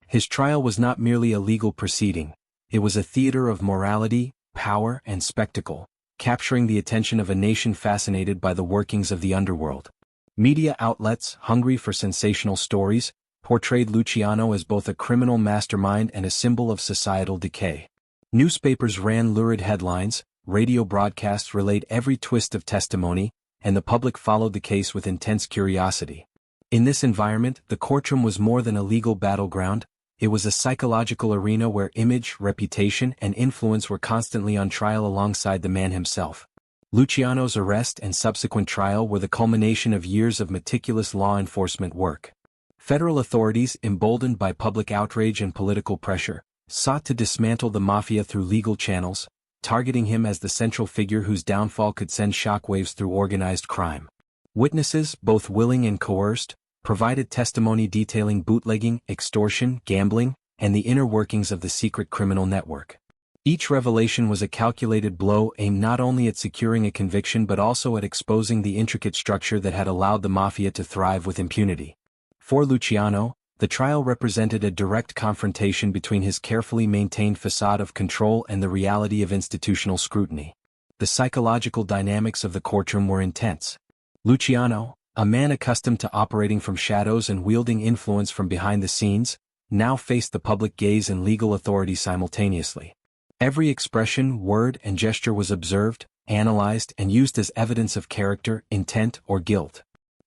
His trial was not merely a legal proceeding, it was a theater of morality, power, and spectacle, capturing the attention of a nation fascinated by the workings of the underworld. Media outlets, hungry for sensational stories, portrayed Luciano as both a criminal mastermind and a symbol of societal decay. Newspapers ran lurid headlines, radio broadcasts relayed every twist of testimony, and the public followed the case with intense curiosity. In this environment, the courtroom was more than a legal battleground, it was a psychological arena where image, reputation, and influence were constantly on trial alongside the man himself. Luciano's arrest and subsequent trial were the culmination of years of meticulous law enforcement work. Federal authorities, emboldened by public outrage and political pressure, sought to dismantle the Mafia through legal channels, targeting him as the central figure whose downfall could send shockwaves through organized crime. Witnesses, both willing and coerced, provided testimony detailing bootlegging, extortion, gambling, and the inner workings of the secret criminal network. Each revelation was a calculated blow aimed not only at securing a conviction but also at exposing the intricate structure that had allowed the Mafia to thrive with impunity. For Luciano, the trial represented a direct confrontation between his carefully maintained facade of control and the reality of institutional scrutiny. The psychological dynamics of the courtroom were intense. Luciano, a man accustomed to operating from shadows and wielding influence from behind the scenes, now faced the public gaze and legal authority simultaneously. Every expression, word, and gesture was observed, analyzed, and used as evidence of character, intent, or guilt.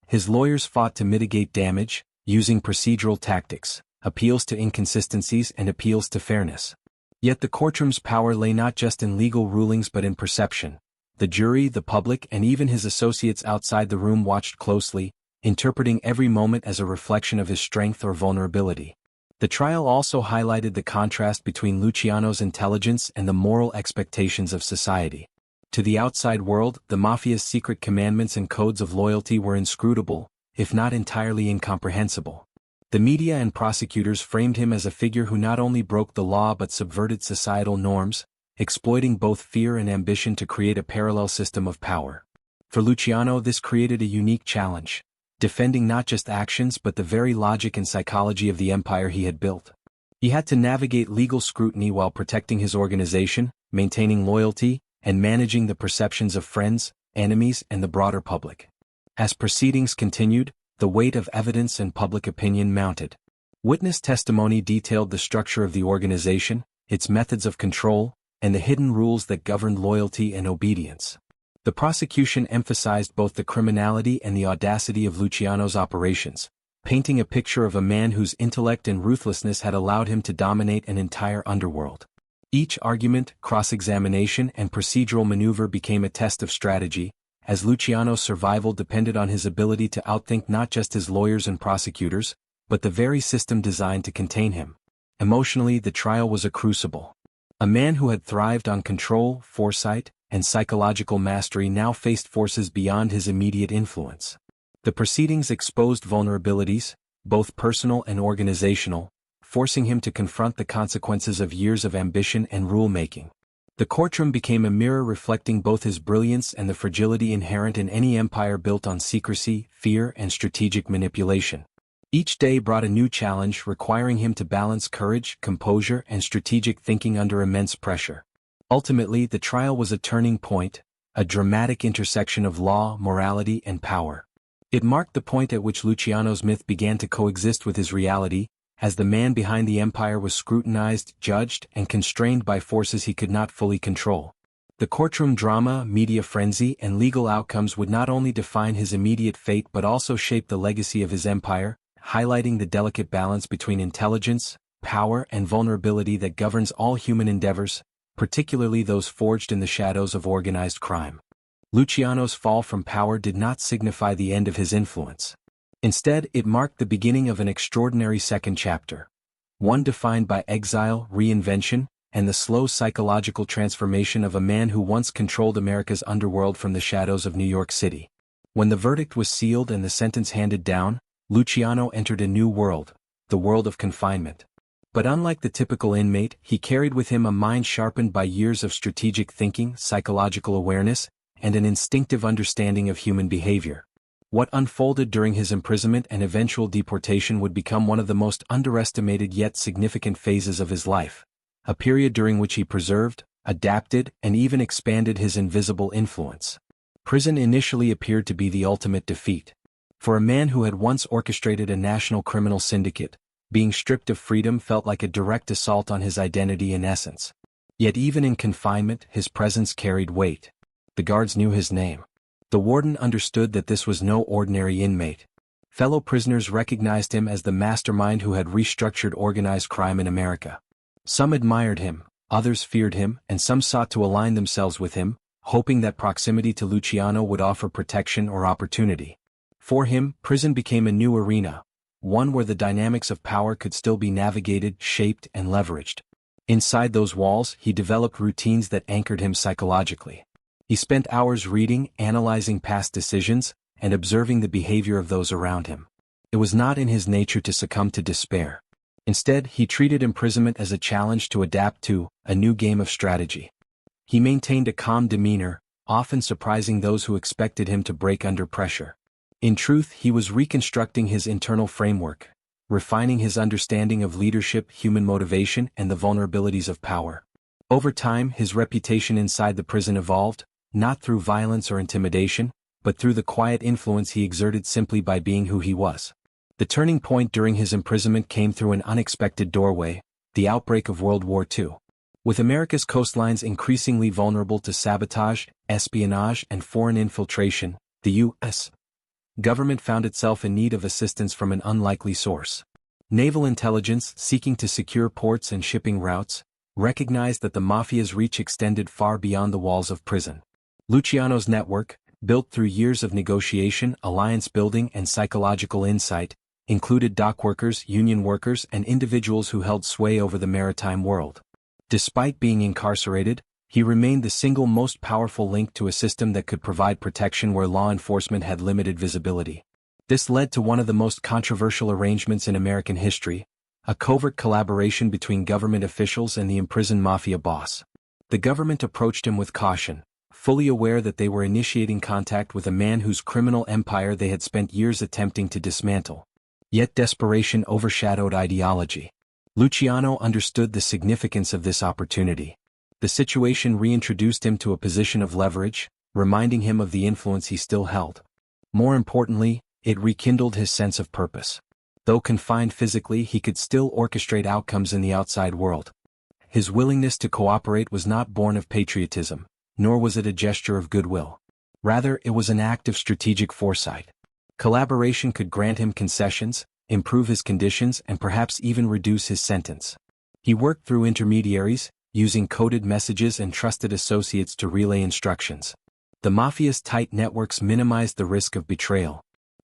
His lawyers fought to mitigate damage, using procedural tactics, appeals to inconsistencies, and appeals to fairness. Yet the courtroom's power lay not just in legal rulings but in perception. The jury, the public, and even his associates outside the room watched closely, interpreting every moment as a reflection of his strength or vulnerability. The trial also highlighted the contrast between Luciano's intelligence and the moral expectations of society. To the outside world, the Mafia's secret commandments and codes of loyalty were inscrutable, if not entirely incomprehensible. The media and prosecutors framed him as a figure who not only broke the law but subverted societal norms, exploiting both fear and ambition to create a parallel system of power. For Luciano, this created a unique challenge, defending not just actions but the very logic and psychology of the empire he had built. He had to navigate legal scrutiny while protecting his organization, maintaining loyalty, and managing the perceptions of friends, enemies, and the broader public. As proceedings continued, the weight of evidence and public opinion mounted. Witness testimony detailed the structure of the organization, its methods of control, and the hidden rules that governed loyalty and obedience. The prosecution emphasized both the criminality and the audacity of Luciano's operations, painting a picture of a man whose intellect and ruthlessness had allowed him to dominate an entire underworld. Each argument, cross-examination, and procedural maneuver became a test of strategy, as Luciano's survival depended on his ability to outthink not just his lawyers and prosecutors, but the very system designed to contain him. Emotionally, the trial was a crucible. A man who had thrived on control, foresight, and psychological mastery now faced forces beyond his immediate influence. The proceedings exposed vulnerabilities, both personal and organizational, forcing him to confront the consequences of years of ambition and rule-making. The courtroom became a mirror reflecting both his brilliance and the fragility inherent in any empire built on secrecy, fear, and strategic manipulation. Each day brought a new challenge requiring him to balance courage, composure, and strategic thinking under immense pressure. Ultimately, the trial was a turning point, a dramatic intersection of law, morality, and power. It marked the point at which Luciano's myth began to coexist with his reality, as the man behind the empire was scrutinized, judged, and constrained by forces he could not fully control. The courtroom drama, media frenzy, and legal outcomes would not only define his immediate fate but also shape the legacy of his empire, highlighting the delicate balance between intelligence, power, and vulnerability that governs all human endeavors, particularly those forged in the shadows of organized crime. Luciano's fall from power did not signify the end of his influence. Instead, it marked the beginning of an extraordinary second chapter, one defined by exile, reinvention, and the slow psychological transformation of a man who once controlled America's underworld from the shadows of New York City. When the verdict was sealed and the sentence handed down, Luciano entered a new world, the world of confinement. But unlike the typical inmate, he carried with him a mind sharpened by years of strategic thinking, psychological awareness, and an instinctive understanding of human behavior. What unfolded during his imprisonment and eventual deportation would become one of the most underestimated yet significant phases of his life, a period during which he preserved, adapted, and even expanded his invisible influence. Prison initially appeared to be the ultimate defeat. For a man who had once orchestrated a national criminal syndicate, being stripped of freedom felt like a direct assault on his identity and essence. Yet even in confinement, his presence carried weight. The guards knew his name. The warden understood that this was no ordinary inmate. Fellow prisoners recognized him as the mastermind who had restructured organized crime in America. Some admired him, others feared him, and some sought to align themselves with him, hoping that proximity to Luciano would offer protection or opportunity. For him, prison became a new arena, one where the dynamics of power could still be navigated, shaped, and leveraged. Inside those walls, he developed routines that anchored him psychologically. He spent hours reading, analyzing past decisions, and observing the behavior of those around him. It was not in his nature to succumb to despair. Instead, he treated imprisonment as a challenge to adapt to a new game of strategy. He maintained a calm demeanor, often surprising those who expected him to break under pressure. In truth, he was reconstructing his internal framework, refining his understanding of leadership, human motivation, and the vulnerabilities of power. Over time, his reputation inside the prison evolved, not through violence or intimidation, but through the quiet influence he exerted simply by being who he was. The turning point during his imprisonment came through an unexpected doorway, the outbreak of World War II. With America's coastlines increasingly vulnerable to sabotage, espionage, and foreign infiltration, the U.S. government found itself in need of assistance from an unlikely source. Naval intelligence, seeking to secure ports and shipping routes, recognized that the Mafia's reach extended far beyond the walls of prison. Luciano's network, built through years of negotiation, alliance building, and psychological insight, included dockworkers, union workers, and individuals who held sway over the maritime world. Despite being incarcerated, he remained the single most powerful link to a system that could provide protection where law enforcement had limited visibility. This led to one of the most controversial arrangements in American history, a covert collaboration between government officials and the imprisoned Mafia boss. The government approached him with caution, fully aware that they were initiating contact with a man whose criminal empire they had spent years attempting to dismantle. Yet desperation overshadowed ideology. Luciano understood the significance of this opportunity. The situation reintroduced him to a position of leverage, reminding him of the influence he still held. More importantly, it rekindled his sense of purpose. Though confined physically, he could still orchestrate outcomes in the outside world. His willingness to cooperate was not born of patriotism, nor was it a gesture of goodwill. Rather, it was an act of strategic foresight. Collaboration could grant him concessions, improve his conditions, and perhaps even reduce his sentence. He worked through intermediaries, using coded messages and trusted associates to relay instructions. The Mafia's tight networks minimized the risk of betrayal.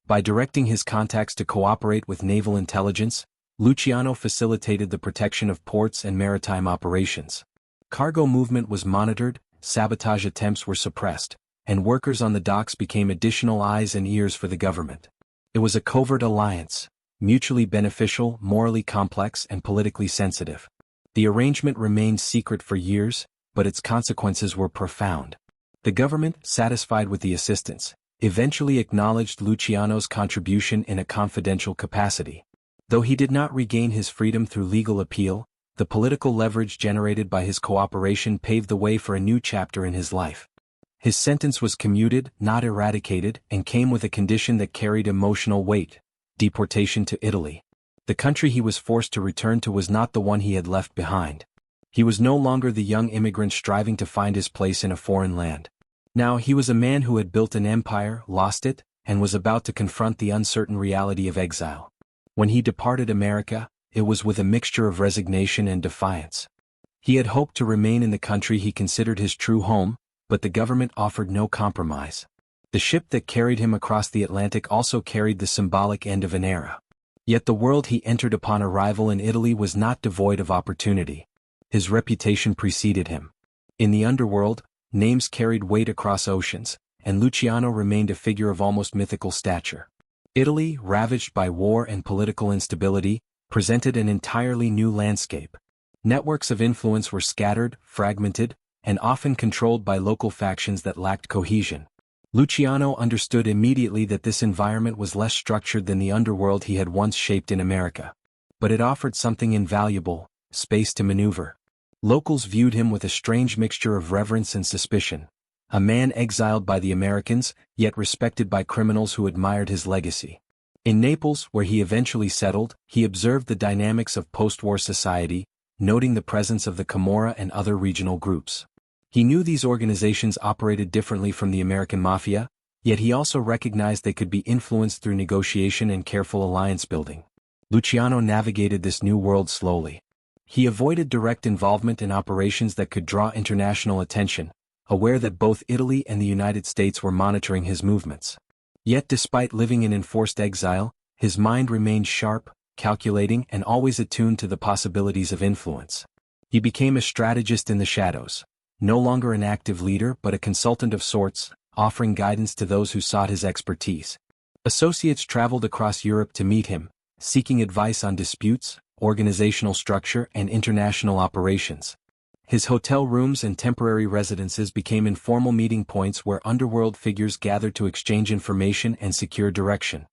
By directing his contacts to cooperate with naval intelligence, Luciano facilitated the protection of ports and maritime operations. Cargo movement was monitored, sabotage attempts were suppressed, and workers on the docks became additional eyes and ears for the government. It was a covert alliance, mutually beneficial, morally complex, and politically sensitive. The arrangement remained secret for years, but its consequences were profound. The government, satisfied with the assistance, eventually acknowledged Luciano's contribution in a confidential capacity. Though he did not regain his freedom through legal appeal, the political leverage generated by his cooperation paved the way for a new chapter in his life. His sentence was commuted, not eradicated, and came with a condition that carried emotional weight: deportation to Italy. The country he was forced to return to was not the one he had left behind. He was no longer the young immigrant striving to find his place in a foreign land. Now he was a man who had built an empire, lost it, and was about to confront the uncertain reality of exile. When he departed America, it was with a mixture of resignation and defiance. He had hoped to remain in the country he considered his true home, but the government offered no compromise. The ship that carried him across the Atlantic also carried the symbolic end of an era. Yet the world he entered upon arrival in Italy was not devoid of opportunity. His reputation preceded him. In the underworld, names carried weight across oceans, and Luciano remained a figure of almost mythical stature. Italy, ravaged by war and political instability, presented an entirely new landscape. Networks of influence were scattered, fragmented, and often controlled by local factions that lacked cohesion. Luciano understood immediately that this environment was less structured than the underworld he had once shaped in America. But it offered something invaluable: space to maneuver. Locals viewed him with a strange mixture of reverence and suspicion. A man exiled by the Americans, yet respected by criminals who admired his legacy. In Naples, where he eventually settled, he observed the dynamics of post-war society, noting the presence of the Camorra and other regional groups. He knew these organizations operated differently from the American Mafia, Yet he also recognized they could be influenced through negotiation and careful alliance building. Luciano navigated this new world slowly. He avoided direct involvement in operations that could draw international attention, aware that both Italy and the United States were monitoring his movements. Yet despite living in enforced exile, his mind remained sharp, calculating, and always attuned to the possibilities of influence. He became a strategist in the shadows, no longer an active leader but a consultant of sorts, offering guidance to those who sought his expertise. Associates traveled across Europe to meet him, seeking advice on disputes, organizational structure, and international operations. His hotel rooms and temporary residences became informal meeting points where underworld figures gathered to exchange information and secure direction.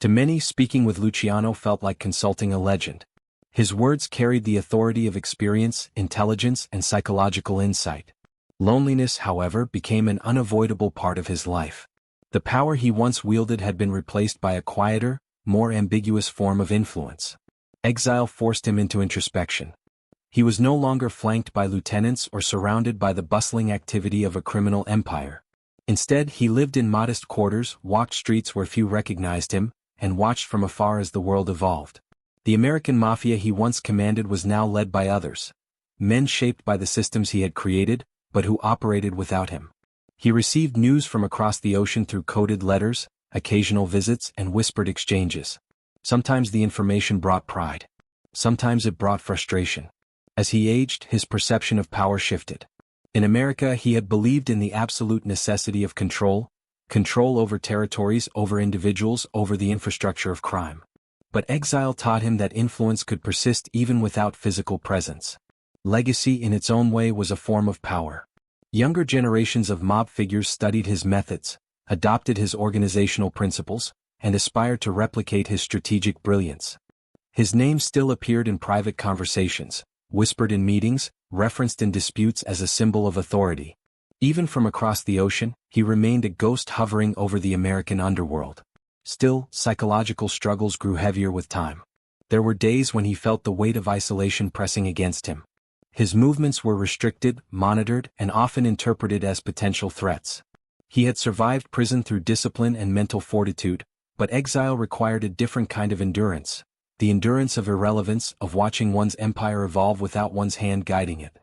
To many, speaking with Luciano felt like consulting a legend. His words carried the authority of experience, intelligence, and psychological insight. Loneliness, however, became an unavoidable part of his life. The power he once wielded had been replaced by a quieter, more ambiguous form of influence. Exile forced him into introspection. He was no longer flanked by lieutenants or surrounded by the bustling activity of a criminal empire. Instead, he lived in modest quarters, walked streets where few recognized him, and watched from afar as the world evolved. The American Mafia he once commanded was now led by others, men shaped by the systems he had created, but who operated without him. He received news from across the ocean through coded letters, occasional visits, and whispered exchanges. Sometimes the information brought pride. Sometimes it brought frustration. As he aged, his perception of power shifted. In America, he had believed in the absolute necessity of control over territories, over individuals, over the infrastructure of crime. But exile taught him that influence could persist even without physical presence. Legacy in its own way was a form of power. Younger generations of mob figures studied his methods, adopted his organizational principles, and aspired to replicate his strategic brilliance. His name still appeared in private conversations, whispered in meetings, referenced in disputes as a symbol of authority. Even from across the ocean, he remained a ghost hovering over the American underworld. Still, psychological struggles grew heavier with time. There were days when he felt the weight of isolation pressing against him. His movements were restricted, monitored, and often interpreted as potential threats. He had survived prison through discipline and mental fortitude, but exile required a different kind of endurance, the endurance of irrelevance, of watching one's empire evolve without one's hand guiding it.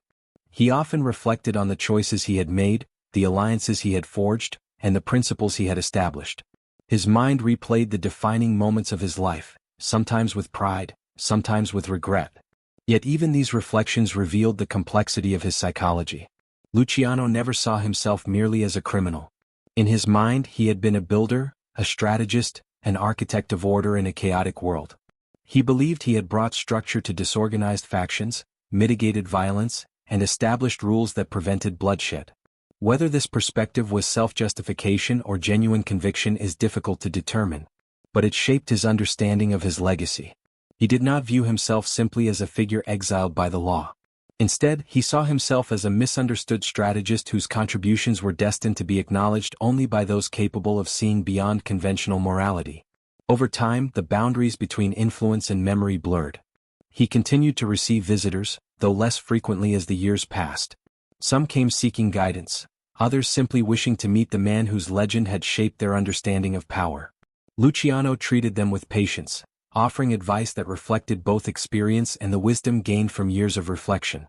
He often reflected on the choices he had made, the alliances he had forged, and the principles he had established. His mind replayed the defining moments of his life, sometimes with pride, sometimes with regret. Yet even these reflections revealed the complexity of his psychology. Luciano never saw himself merely as a criminal. In his mind, he had been a builder, a strategist, an architect of order in a chaotic world. He believed he had brought structure to disorganized factions, mitigated violence, and established rules that prevented bloodshed. Whether this perspective was self-justification or genuine conviction is difficult to determine, but it shaped his understanding of his legacy. He did not view himself simply as a figure exiled by the law. Instead, he saw himself as a misunderstood strategist whose contributions were destined to be acknowledged only by those capable of seeing beyond conventional morality. Over time, the boundaries between influence and memory blurred. He continued to receive visitors, though less frequently as the years passed. Some came seeking guidance, others simply wishing to meet the man whose legend had shaped their understanding of power. Luciano treated them with patience, offering advice that reflected both experience and the wisdom gained from years of reflection.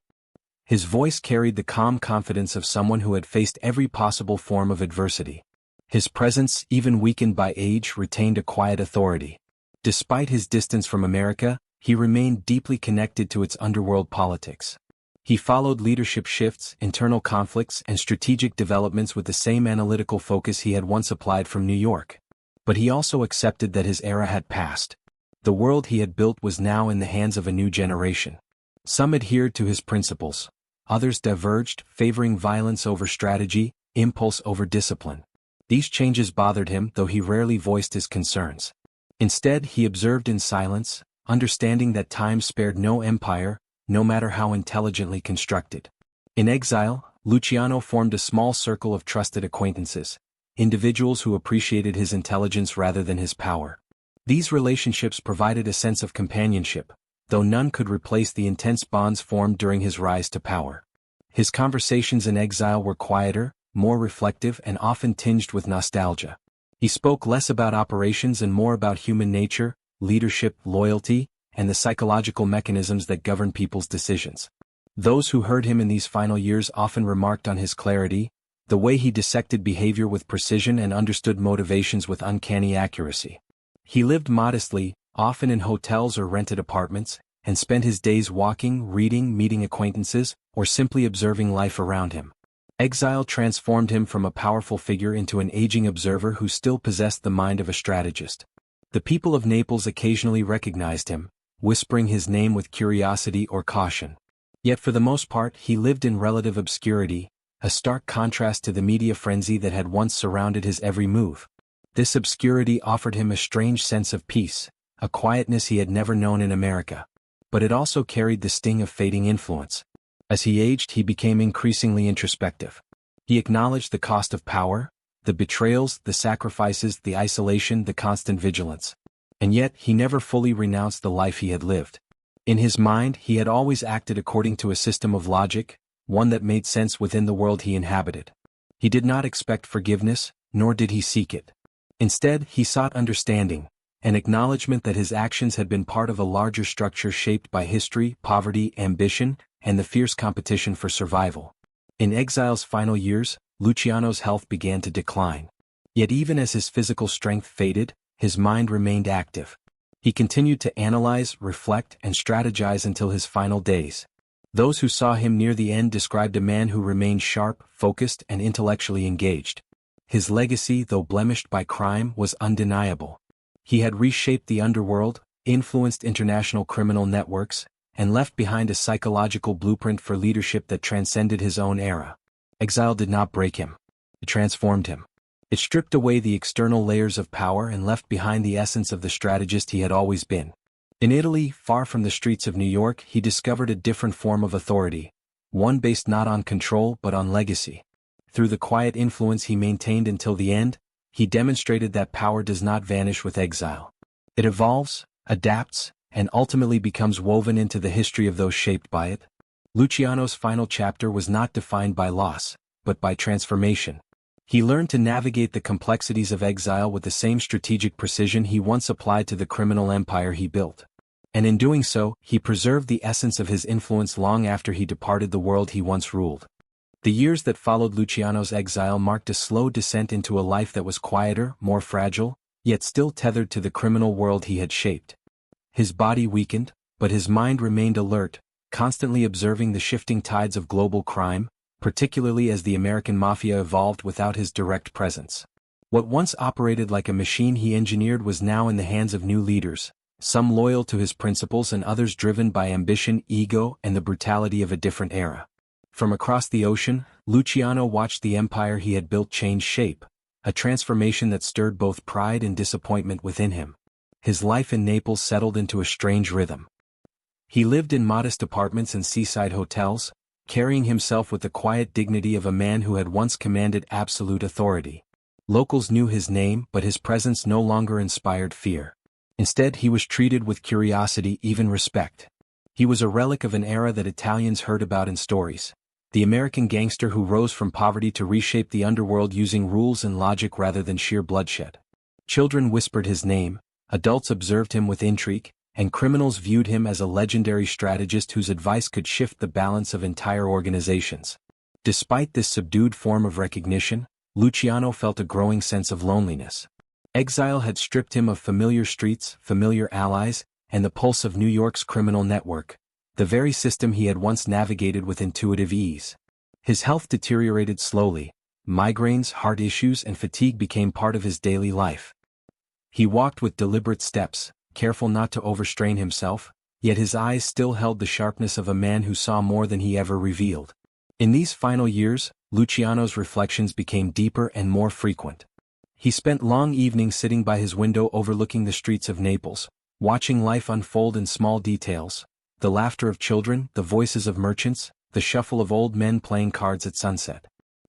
His voice carried the calm confidence of someone who had faced every possible form of adversity. His presence, even weakened by age, retained a quiet authority. Despite his distance from America, he remained deeply connected to its underworld politics. He followed leadership shifts, internal conflicts, and strategic developments with the same analytical focus he had once applied from New York. But he also accepted that his era had passed. The world he had built was now in the hands of a new generation. Some adhered to his principles. Others diverged, favoring violence over strategy, impulse over discipline. These changes bothered him, though he rarely voiced his concerns. Instead, he observed in silence, understanding that time spared no empire, no matter how intelligently constructed. In exile, Luciano formed a small circle of trusted acquaintances, individuals who appreciated his intelligence rather than his power. These relationships provided a sense of companionship, though none could replace the intense bonds formed during his rise to power. His conversations in exile were quieter, more reflective and often tinged with nostalgia. He spoke less about operations and more about human nature, leadership, loyalty, and the psychological mechanisms that govern people's decisions. Those who heard him in these final years often remarked on his clarity, the way he dissected behavior with precision and understood motivations with uncanny accuracy. He lived modestly, often in hotels or rented apartments, and spent his days walking, reading, meeting acquaintances, or simply observing life around him. Exile transformed him from a powerful figure into an aging observer who still possessed the mind of a strategist. The people of Naples occasionally recognized him, whispering his name with curiosity or caution. Yet for the most part he lived in relative obscurity, a stark contrast to the media frenzy that had once surrounded his every move. This obscurity offered him a strange sense of peace, a quietness he had never known in America. But it also carried the sting of fading influence. As he aged, he became increasingly introspective. He acknowledged the cost of power, the betrayals, the sacrifices, the isolation, the constant vigilance. And yet, he never fully renounced the life he had lived. In his mind, he had always acted according to a system of logic, one that made sense within the world he inhabited. He did not expect forgiveness, nor did he seek it. Instead, he sought understanding, an acknowledgement that his actions had been part of a larger structure shaped by history, poverty, ambition, and the fierce competition for survival. In exile's final years, Luciano's health began to decline. Yet even as his physical strength faded, his mind remained active. He continued to analyze, reflect, and strategize until his final days. Those who saw him near the end described a man who remained sharp, focused, and intellectually engaged. His legacy, though blemished by crime, was undeniable. He had reshaped the underworld, influenced international criminal networks, and left behind a psychological blueprint for leadership that transcended his own era. Exile did not break him. It transformed him. It stripped away the external layers of power and left behind the essence of the strategist he had always been. In Italy, far from the streets of New York, he discovered a different form of authority, one based not on control but on legacy. Through the quiet influence he maintained until the end, he demonstrated that power does not vanish with exile. It evolves, adapts, and ultimately becomes woven into the history of those shaped by it. Luciano's final chapter was not defined by loss, but by transformation. He learned to navigate the complexities of exile with the same strategic precision he once applied to the criminal empire he built. And in doing so, he preserved the essence of his influence long after he departed the world he once ruled. The years that followed Luciano's exile marked a slow descent into a life that was quieter, more fragile, yet still tethered to the criminal world he had shaped. His body weakened, but his mind remained alert, constantly observing the shifting tides of global crime, particularly as the American Mafia evolved without his direct presence. What once operated like a machine he engineered was now in the hands of new leaders, some loyal to his principles and others driven by ambition, ego, and the brutality of a different era. From across the ocean, Luciano watched the empire he had built change shape, a transformation that stirred both pride and disappointment within him. His life in Naples settled into a strange rhythm. He lived in modest apartments and seaside hotels, carrying himself with the quiet dignity of a man who had once commanded absolute authority. Locals knew his name, but his presence no longer inspired fear. Instead, he was treated with curiosity, even respect. He was a relic of an era that Italians heard about in stories. The American gangster who rose from poverty to reshape the underworld using rules and logic rather than sheer bloodshed. Children whispered his name, adults observed him with intrigue, and criminals viewed him as a legendary strategist whose advice could shift the balance of entire organizations. Despite this subdued form of recognition, Luciano felt a growing sense of loneliness. Exile had stripped him of familiar streets, familiar allies, and the pulse of New York's criminal network, the very system he had once navigated with intuitive ease. His health deteriorated slowly. Migraines, heart issues, and fatigue became part of his daily life. He walked with deliberate steps, careful not to overstrain himself, yet his eyes still held the sharpness of a man who saw more than he ever revealed. In these final years, Luciano's reflections became deeper and more frequent. He spent long evenings sitting by his window overlooking the streets of Naples, watching life unfold in small details, the laughter of children, the voices of merchants, the shuffle of old men playing cards at sunset.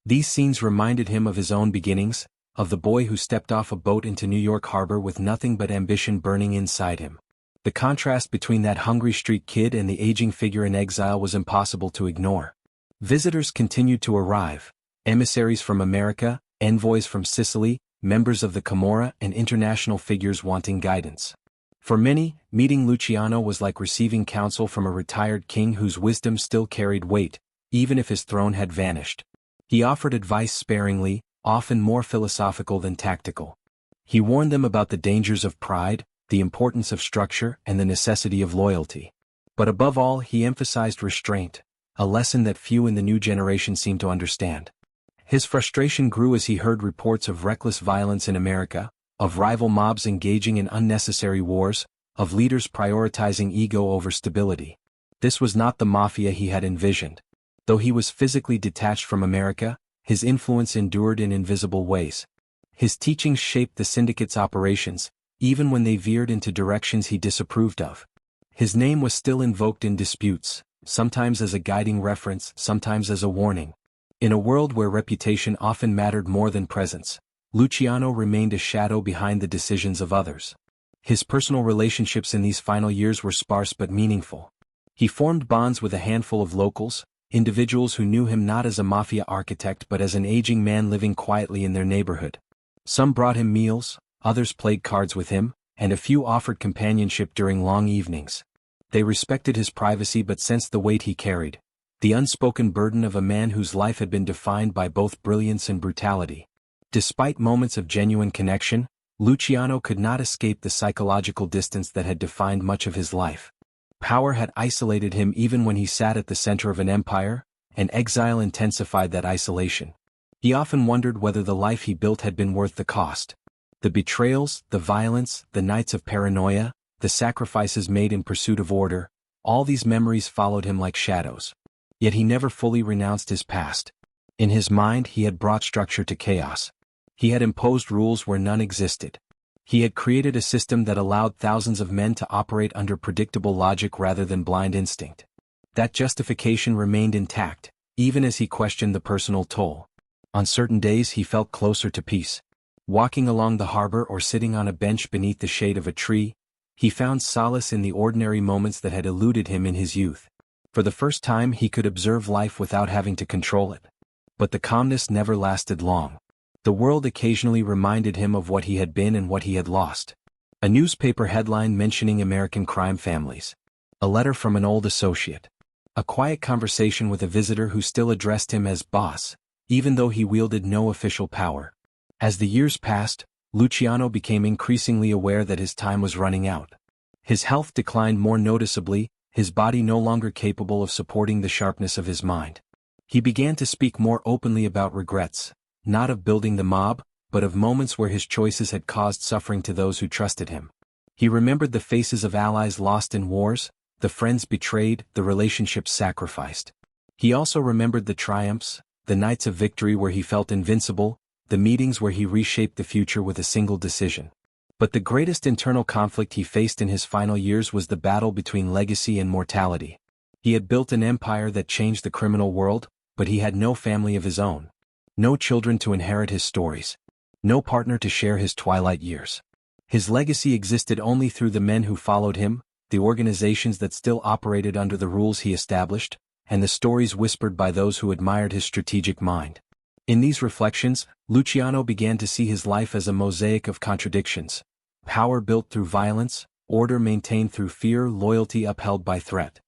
These scenes reminded him of his own beginnings, of the boy who stepped off a boat into New York Harbor with nothing but ambition burning inside him. The contrast between that hungry street kid and the aging figure in exile was impossible to ignore. Visitors continued to arrive, Emissaries from America, envoys from Sicily, members of the Camorra, and international figures wanting guidance. For many, meeting Luciano was like receiving counsel from a retired king whose wisdom still carried weight, even if his throne had vanished. He offered advice sparingly, often more philosophical than tactical. He warned them about the dangers of pride, the importance of structure, and the necessity of loyalty. But above all, he emphasized restraint, a lesson that few in the new generation seemed to understand. His frustration grew as he heard reports of reckless violence in America, of rival mobs engaging in unnecessary wars, of leaders prioritizing ego over stability. This was not the Mafia he had envisioned. Though he was physically detached from America, his influence endured in invisible ways. His teachings shaped the syndicate's operations, even when they veered into directions he disapproved of. His name was still invoked in disputes, sometimes as a guiding reference, sometimes as a warning. In a world where reputation often mattered more than presence, Luciano remained a shadow behind the decisions of others. His personal relationships in these final years were sparse but meaningful. He formed bonds with a handful of locals, individuals who knew him not as a mafia architect but as an aging man living quietly in their neighborhood. Some brought him meals, others played cards with him, and a few offered companionship during long evenings. They respected his privacy but sensed the weight he carried, the unspoken burden of a man whose life had been defined by both brilliance and brutality. Despite moments of genuine connection, Luciano could not escape the psychological distance that had defined much of his life. Power had isolated him even when he sat at the center of an empire, and exile intensified that isolation. He often wondered whether the life he built had been worth the cost. The betrayals, the violence, the nights of paranoia, the sacrifices made in pursuit of order, all these memories followed him like shadows. Yet he never fully renounced his past. In his mind he had brought structure to chaos. He had imposed rules where none existed. He had created a system that allowed thousands of men to operate under predictable logic rather than blind instinct. That justification remained intact, even as he questioned the personal toll. On certain days he felt closer to peace. Walking along the harbor or sitting on a bench beneath the shade of a tree, he found solace in the ordinary moments that had eluded him in his youth. For the first time he could observe life without having to control it. But the calmness never lasted long. The world occasionally reminded him of what he had been and what he had lost. A newspaper headline mentioning American crime families. A letter from an old associate. A quiet conversation with a visitor who still addressed him as boss, even though he wielded no official power. As the years passed, Luciano became increasingly aware that his time was running out. His health declined more noticeably, his body no longer capable of supporting the sharpness of his mind. He began to speak more openly about regrets, not of building the mob, but of moments where his choices had caused suffering to those who trusted him. He remembered the faces of allies lost in wars, the friends betrayed, the relationships sacrificed. He also remembered the triumphs, the nights of victory where he felt invincible, the meetings where he reshaped the future with a single decision. But the greatest internal conflict he faced in his final years was the battle between legacy and mortality. He had built an empire that changed the criminal world, but he had no family of his own. No children to inherit his stories. No partner to share his twilight years. His legacy existed only through the men who followed him, the organizations that still operated under the rules he established, and the stories whispered by those who admired his strategic mind. In these reflections, Luciano began to see his life as a mosaic of contradictions. Power built through violence, order maintained through fear, loyalty upheld by threat.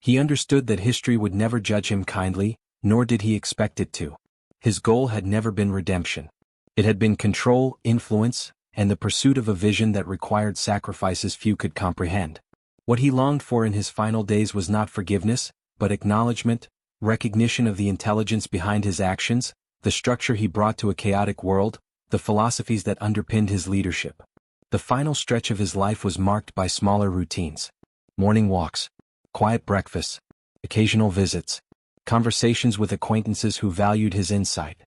He understood that history would never judge him kindly, nor did he expect it to. His goal had never been redemption. It had been control, influence, and the pursuit of a vision that required sacrifices few could comprehend. What he longed for in his final days was not forgiveness, but acknowledgement, recognition of the intelligence behind his actions, the structure he brought to a chaotic world, the philosophies that underpinned his leadership. The final stretch of his life was marked by smaller routines. Morning walks, quiet breakfasts, occasional visits, conversations with acquaintances who valued his insight.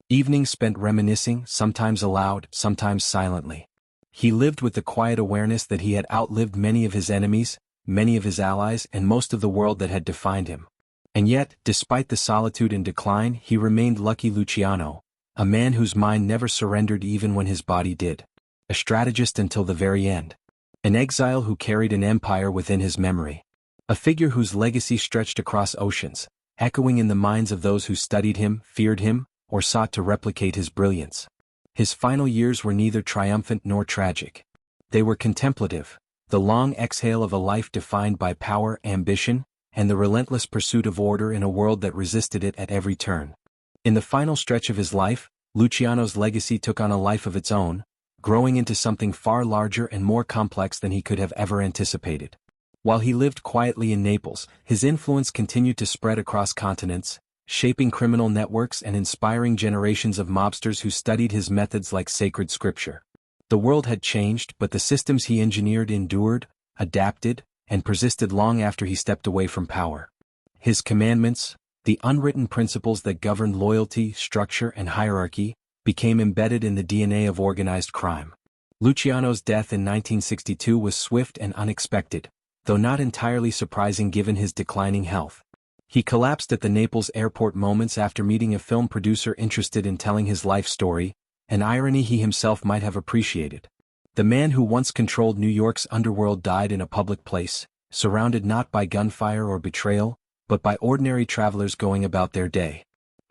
Evenings spent reminiscing, sometimes aloud, sometimes silently. He lived with the quiet awareness that he had outlived many of his enemies, many of his allies, and most of the world that had defined him. And yet, despite the solitude and decline, he remained Lucky Luciano, a man whose mind never surrendered even when his body did. A strategist until the very end. An exile who carried an empire within his memory. A figure whose legacy stretched across oceans, echoing in the minds of those who studied him, feared him, or sought to replicate his brilliance. His final years were neither triumphant nor tragic. They were contemplative, the long exhale of a life defined by power, ambition, and the relentless pursuit of order in a world that resisted it at every turn. In the final stretch of his life, Luciano's legacy took on a life of its own, growing into something far larger and more complex than he could have ever anticipated. While he lived quietly in Naples, his influence continued to spread across continents, shaping criminal networks and inspiring generations of mobsters who studied his methods like sacred scripture. The world had changed, but the systems he engineered endured, adapted, and persisted long after he stepped away from power. His commandments, the unwritten principles that governed loyalty, structure, and hierarchy, became embedded in the DNA of organized crime. Luciano's death in 1962 was swift and unexpected, though not entirely surprising given his declining health. He collapsed at the Naples airport moments after meeting a film producer interested in telling his life story, an irony he himself might have appreciated. The man who once controlled New York's underworld died in a public place, surrounded not by gunfire or betrayal, but by ordinary travelers going about their day.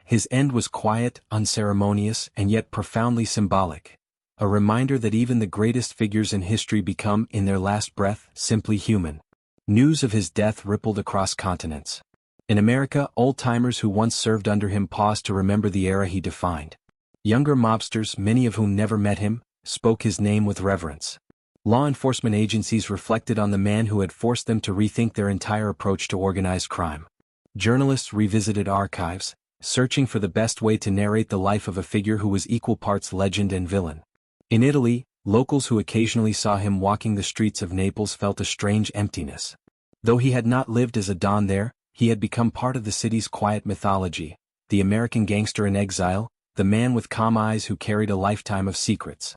His end was quiet, unceremonious, and yet profoundly symbolic, a reminder that even the greatest figures in history become, in their last breath, simply human. News of his death rippled across continents. In America, old-timers who once served under him paused to remember the era he defined. Younger mobsters, many of whom never met him, spoke his name with reverence. Law enforcement agencies reflected on the man who had forced them to rethink their entire approach to organized crime. Journalists revisited archives, searching for the best way to narrate the life of a figure who was equal parts legend and villain. In Italy, locals who occasionally saw him walking the streets of Naples felt a strange emptiness. Though he had not lived as a don there, he had become part of the city's quiet mythology, the American gangster in exile, the man with calm eyes who carried a lifetime of secrets.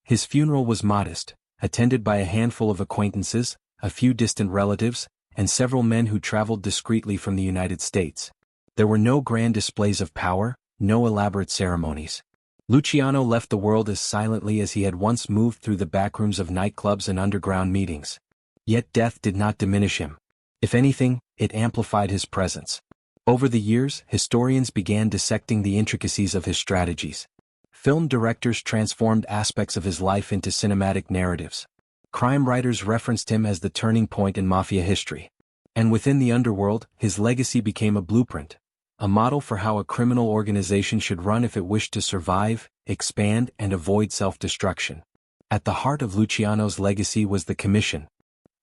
His funeral was modest, attended by a handful of acquaintances, a few distant relatives, and several men who traveled discreetly from the United States. There were no grand displays of power, no elaborate ceremonies. Luciano left the world as silently as he had once moved through the backrooms of nightclubs and underground meetings. Yet death did not diminish him. If anything, it amplified his presence. Over the years, historians began dissecting the intricacies of his strategies. Film directors transformed aspects of his life into cinematic narratives. Crime writers referenced him as the turning point in Mafia history. And within the underworld, his legacy became a blueprint, a model for how a criminal organization should run if it wished to survive, expand, and avoid self-destruction. At the heart of Luciano's legacy was the Commission.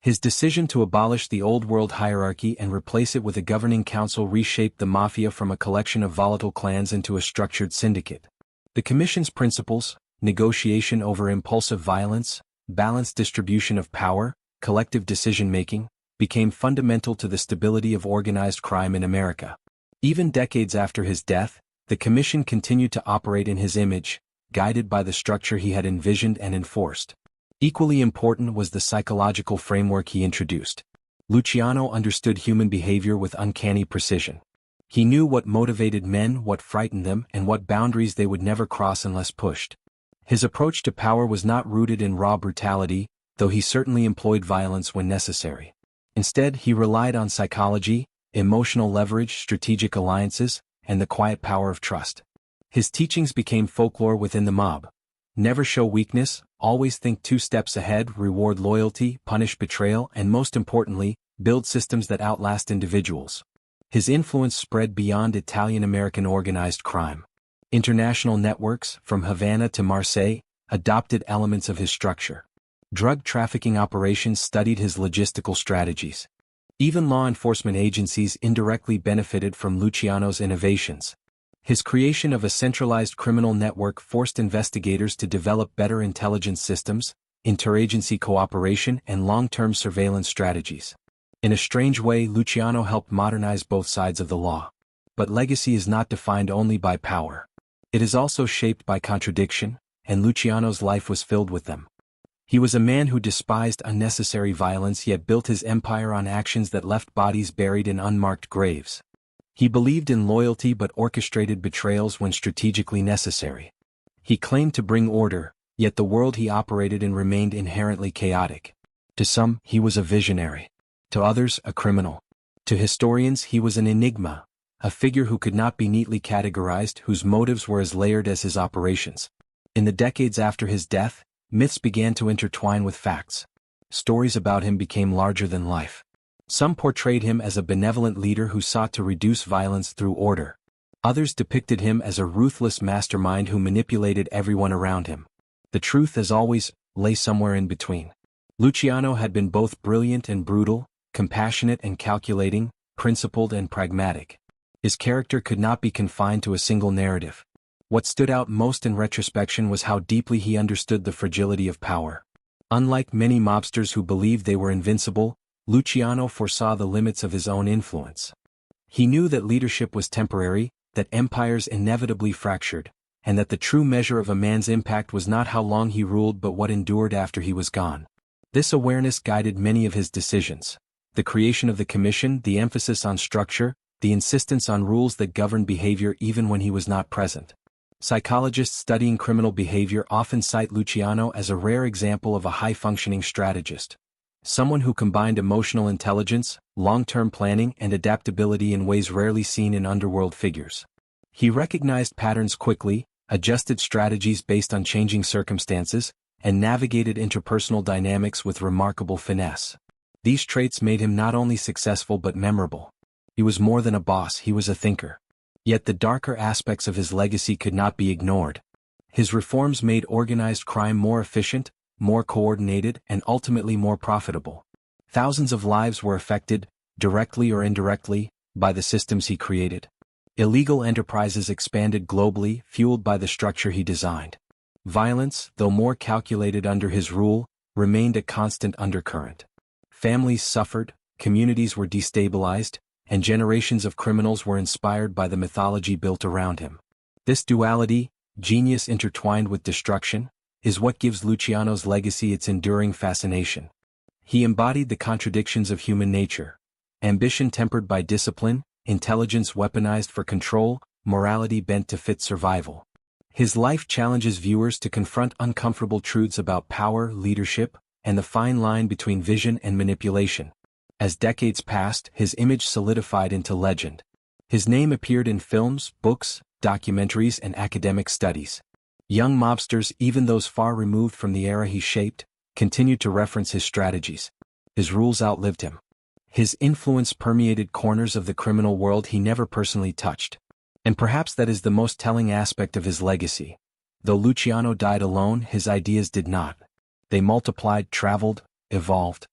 His decision to abolish the old world hierarchy and replace it with a governing council reshaped the Mafia from a collection of volatile clans into a structured syndicate. The Commission's principles, negotiation over impulsive violence, balanced distribution of power, collective decision-making, became fundamental to the stability of organized crime in America. Even decades after his death, the Commission continued to operate in his image, guided by the structure he had envisioned and enforced. Equally important was the psychological framework he introduced. Luciano understood human behavior with uncanny precision. He knew what motivated men, what frightened them, and what boundaries they would never cross unless pushed. His approach to power was not rooted in raw brutality, though he certainly employed violence when necessary. Instead, he relied on psychology, emotional leverage, strategic alliances, and the quiet power of trust. His teachings became folklore within the mob. Never show weakness, always think 2 steps ahead, reward loyalty, punish betrayal, and most importantly, build systems that outlast individuals. His influence spread beyond Italian-American organized crime. International networks, from Havana to Marseille, adopted elements of his structure. Drug trafficking operations studied his logistical strategies. Even law enforcement agencies indirectly benefited from Luciano's innovations. His creation of a centralized criminal network forced investigators to develop better intelligence systems, interagency cooperation, and long-term surveillance strategies. In a strange way, Luciano helped modernize both sides of the law. But legacy is not defined only by power. It is also shaped by contradiction, and Luciano's life was filled with them. He was a man who despised unnecessary violence yet built his empire on actions that left bodies buried in unmarked graves. He believed in loyalty but orchestrated betrayals when strategically necessary. He claimed to bring order, yet the world he operated in remained inherently chaotic. To some, he was a visionary. To others, a criminal. To historians, he was an enigma, a figure who could not be neatly categorized, whose motives were as layered as his operations. In the decades after his death, myths began to intertwine with facts. Stories about him became larger than life. Some portrayed him as a benevolent leader who sought to reduce violence through order. Others depicted him as a ruthless mastermind who manipulated everyone around him. The truth, as always, lay somewhere in between. Luciano had been both brilliant and brutal, compassionate and calculating, principled and pragmatic. His character could not be confined to a single narrative. What stood out most in retrospection was how deeply he understood the fragility of power. Unlike many mobsters who believed they were invincible, Luciano foresaw the limits of his own influence. He knew that leadership was temporary, that empires inevitably fractured, and that the true measure of a man's impact was not how long he ruled but what endured after he was gone. This awareness guided many of his decisions. The creation of the commission, the emphasis on structure, the insistence on rules that governed behavior even when he was not present. Psychologists studying criminal behavior often cite Luciano as a rare example of a high-functioning strategist. Someone who combined emotional intelligence, long-term planning and adaptability in ways rarely seen in underworld figures. He recognized patterns quickly, adjusted strategies based on changing circumstances, and navigated interpersonal dynamics with remarkable finesse. These traits made him not only successful but memorable. He was more than a boss, he was a thinker. Yet the darker aspects of his legacy could not be ignored. His reforms made organized crime more efficient, more coordinated, and ultimately more profitable. Thousands of lives were affected, directly or indirectly, by the systems he created. Illegal enterprises expanded globally, fueled by the structure he designed. Violence, though more calculated under his rule, remained a constant undercurrent. Families suffered, communities were destabilized, and generations of criminals were inspired by the mythology built around him. This duality, genius intertwined with destruction, is what gives Luciano's legacy its enduring fascination. He embodied the contradictions of human nature: ambition tempered by discipline, intelligence weaponized for control, morality bent to fit survival. His life challenges viewers to confront uncomfortable truths about power, leadership, and the fine line between vision and manipulation. As decades passed, his image solidified into legend. His name appeared in films, books, documentaries, and academic studies. Young mobsters, even those far removed from the era he shaped, continued to reference his strategies. His rules outlived him. His influence permeated corners of the criminal world he never personally touched. And perhaps that is the most telling aspect of his legacy. Though Luciano died alone, his ideas did not. They multiplied, traveled, evolved.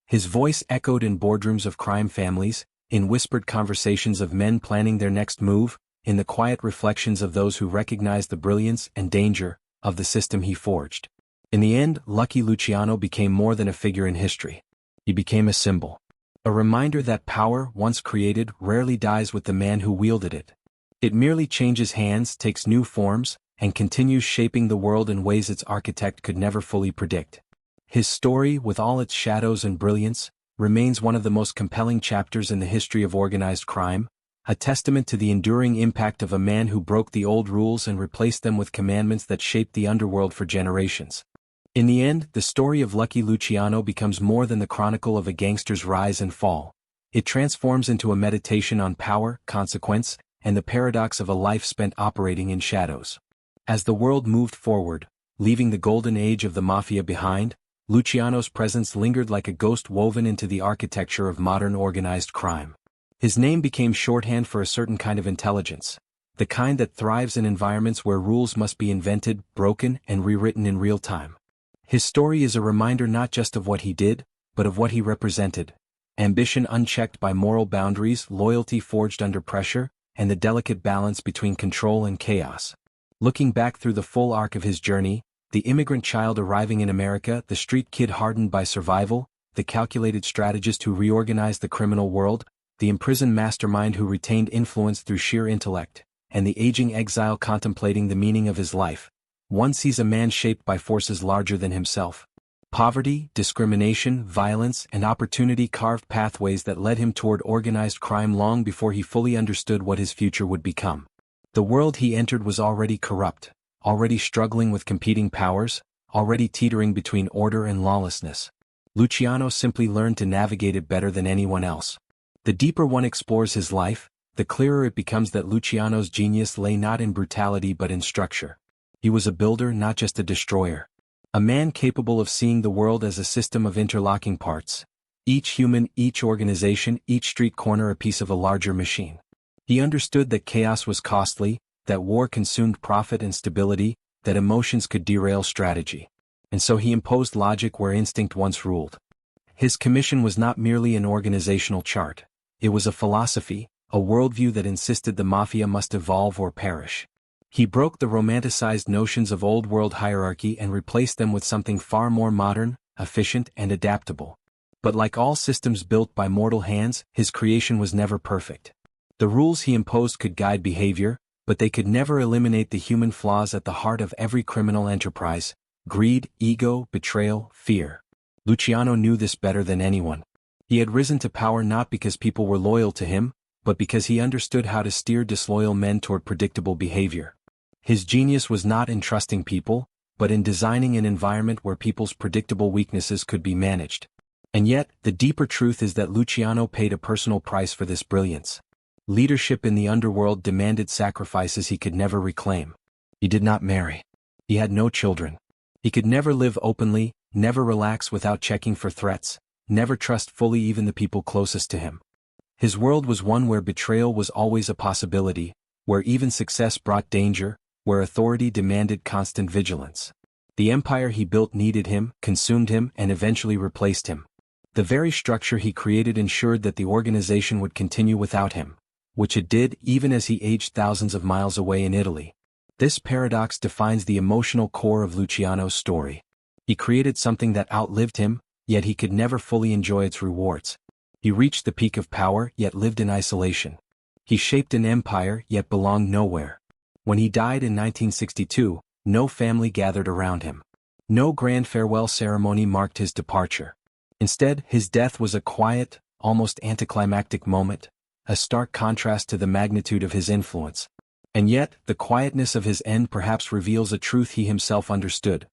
His voice echoed in boardrooms of crime families, in whispered conversations of men planning their next move, in the quiet reflections of those who recognized the brilliance and danger of the system he forged. In the end, Lucky Luciano became more than a figure in history. He became a symbol. A reminder that power, once created, rarely dies with the man who wielded it. It merely changes hands, takes new forms, and continues shaping the world in ways its architect could never fully predict. His story, with all its shadows and brilliance, remains one of the most compelling chapters in the history of organized crime, a testament to the enduring impact of a man who broke the old rules and replaced them with commandments that shaped the underworld for generations. In the end, the story of Lucky Luciano becomes more than the chronicle of a gangster's rise and fall. It transforms into a meditation on power, consequence, and the paradox of a life spent operating in shadows. As the world moved forward, leaving the golden age of the Mafia behind, Luciano's presence lingered like a ghost woven into the architecture of modern organized crime. His name became shorthand for a certain kind of intelligence, the kind that thrives in environments where rules must be invented, broken, and rewritten in real time. His story is a reminder not just of what he did, but of what he represented: ambition unchecked by moral boundaries, loyalty forged under pressure, and the delicate balance between control and chaos. Looking back through the full arc of his journey, the immigrant child arriving in America, the street kid hardened by survival, the calculated strategist who reorganized the criminal world, the imprisoned mastermind who retained influence through sheer intellect, and the aging exile contemplating the meaning of his life, one sees a man shaped by forces larger than himself. Poverty, discrimination, violence, and opportunity carved pathways that led him toward organized crime long before he fully understood what his future would become. The world he entered was already corrupt, already struggling with competing powers, already teetering between order and lawlessness. Luciano simply learned to navigate it better than anyone else. The deeper one explores his life, the clearer it becomes that Luciano's genius lay not in brutality but in structure. He was a builder, not just a destroyer. A man capable of seeing the world as a system of interlocking parts. Each human, each organization, each street corner a piece of a larger machine. He understood that chaos was costly, that war consumed profit and stability, that emotions could derail strategy. And so he imposed logic where instinct once ruled. His commission was not merely an organizational chart. It was a philosophy, a worldview that insisted the Mafia must evolve or perish. He broke the romanticized notions of old-world hierarchy and replaced them with something far more modern, efficient, and adaptable. But like all systems built by mortal hands, his creation was never perfect. The rules he imposed could guide behavior, but they could never eliminate the human flaws at the heart of every criminal enterprise: greed, ego, betrayal, fear. Luciano knew this better than anyone. He had risen to power not because people were loyal to him, but because he understood how to steer disloyal men toward predictable behavior. His genius was not in trusting people, but in designing an environment where people's predictable weaknesses could be managed. And yet, the deeper truth is that Luciano paid a personal price for this brilliance. Leadership in the underworld demanded sacrifices he could never reclaim. He did not marry. He had no children. He could never live openly, never relax without checking for threats, never trust fully even the people closest to him. His world was one where betrayal was always a possibility, where even success brought danger, where authority demanded constant vigilance. The empire he built needed him, consumed him, and eventually replaced him. The very structure he created ensured that the organization would continue without him, which it did even as he aged thousands of miles away in Italy. This paradox defines the emotional core of Luciano's story. He created something that outlived him, yet he could never fully enjoy its rewards. He reached the peak of power, yet lived in isolation. He shaped an empire, yet belonged nowhere. When he died in 1962, no family gathered around him. No grand farewell ceremony marked his departure. Instead, his death was a quiet, almost anticlimactic moment, a stark contrast to the magnitude of his influence. And yet, the quietness of his end perhaps reveals a truth he himself understood.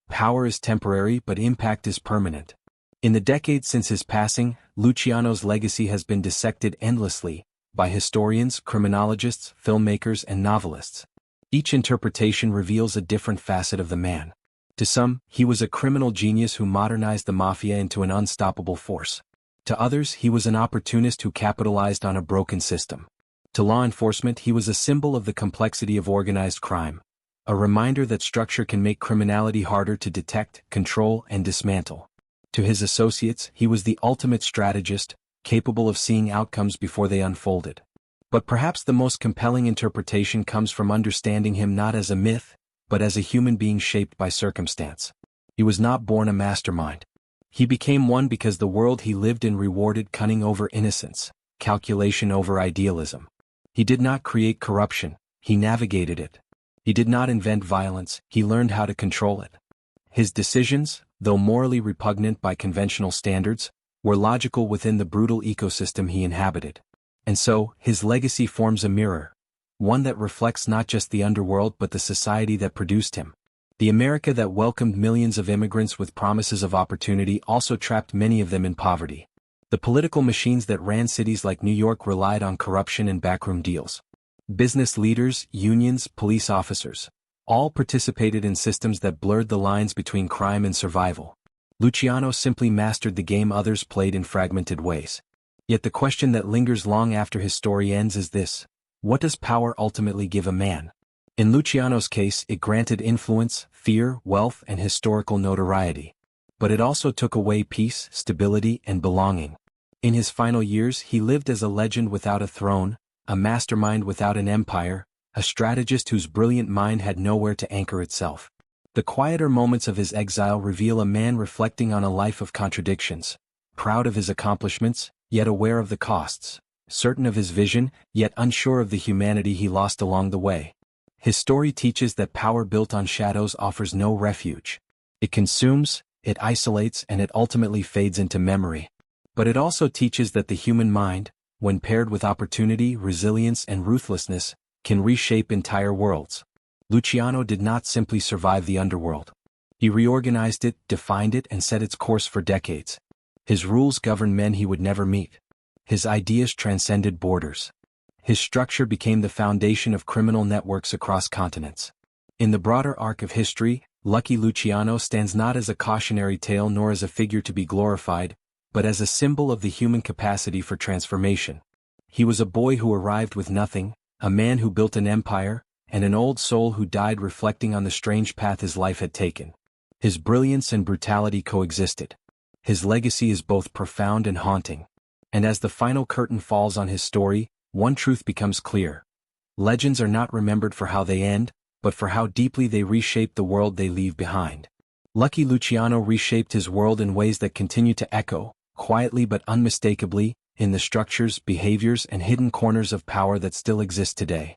Power is temporary, but impact is permanent. In the decades since his passing, Luciano's legacy has been dissected endlessly by historians, criminologists, filmmakers, and novelists. Each interpretation reveals a different facet of the man. To some, he was a criminal genius who modernized the Mafia into an unstoppable force. To others, he was an opportunist who capitalized on a broken system. To law enforcement, he was a symbol of the complexity of organized crime, a reminder that structure can make criminality harder to detect, control, and dismantle. To his associates, he was the ultimate strategist, capable of seeing outcomes before they unfolded. But perhaps the most compelling interpretation comes from understanding him not as a myth, but as a human being shaped by circumstance. He was not born a mastermind. He became one because the world he lived in rewarded cunning over innocence, calculation over idealism. He did not create corruption, he navigated it. He did not invent violence, he learned how to control it. His decisions, though morally repugnant by conventional standards, were logical within the brutal ecosystem he inhabited. And so, his legacy forms a mirror, one that reflects not just the underworld but the society that produced him. The America that welcomed millions of immigrants with promises of opportunity also trapped many of them in poverty. The political machines that ran cities like New York relied on corruption and backroom deals. Business leaders, unions, police officers, all participated in systems that blurred the lines between crime and survival. Luciano simply mastered the game others played in fragmented ways. Yet the question that lingers long after his story ends is this: what does power ultimately give a man? In Luciano's case, it granted influence, fear, wealth, and historical notoriety. But it also took away peace, stability, and belonging. In his final years, he lived as a legend without a throne, a mastermind without an empire, a strategist whose brilliant mind had nowhere to anchor itself. The quieter moments of his exile reveal a man reflecting on a life of contradictions, proud of his accomplishments, yet aware of the costs, certain of his vision, yet unsure of the humanity he lost along the way. His story teaches that power built on shadows offers no refuge. It consumes, it isolates, and it ultimately fades into memory. But it also teaches that the human mind, when paired with opportunity, resilience, and ruthlessness, can reshape entire worlds. Luciano did not simply survive the underworld. He reorganized it, defined it, and set its course for decades. His rules governed men he would never meet. His ideas transcended borders. His structure became the foundation of criminal networks across continents. In the broader arc of history, Lucky Luciano stands not as a cautionary tale nor as a figure to be glorified, but as a symbol of the human capacity for transformation. He was a boy who arrived with nothing, a man who built an empire, and an old soul who died reflecting on the strange path his life had taken. His brilliance and brutality coexisted. His legacy is both profound and haunting. And as the final curtain falls on his story, one truth becomes clear. Legends are not remembered for how they end, but for how deeply they reshape the world they leave behind. Lucky Luciano reshaped his world in ways that continue to echo, quietly but unmistakably, in the structures, behaviors, and hidden corners of power that still exist today.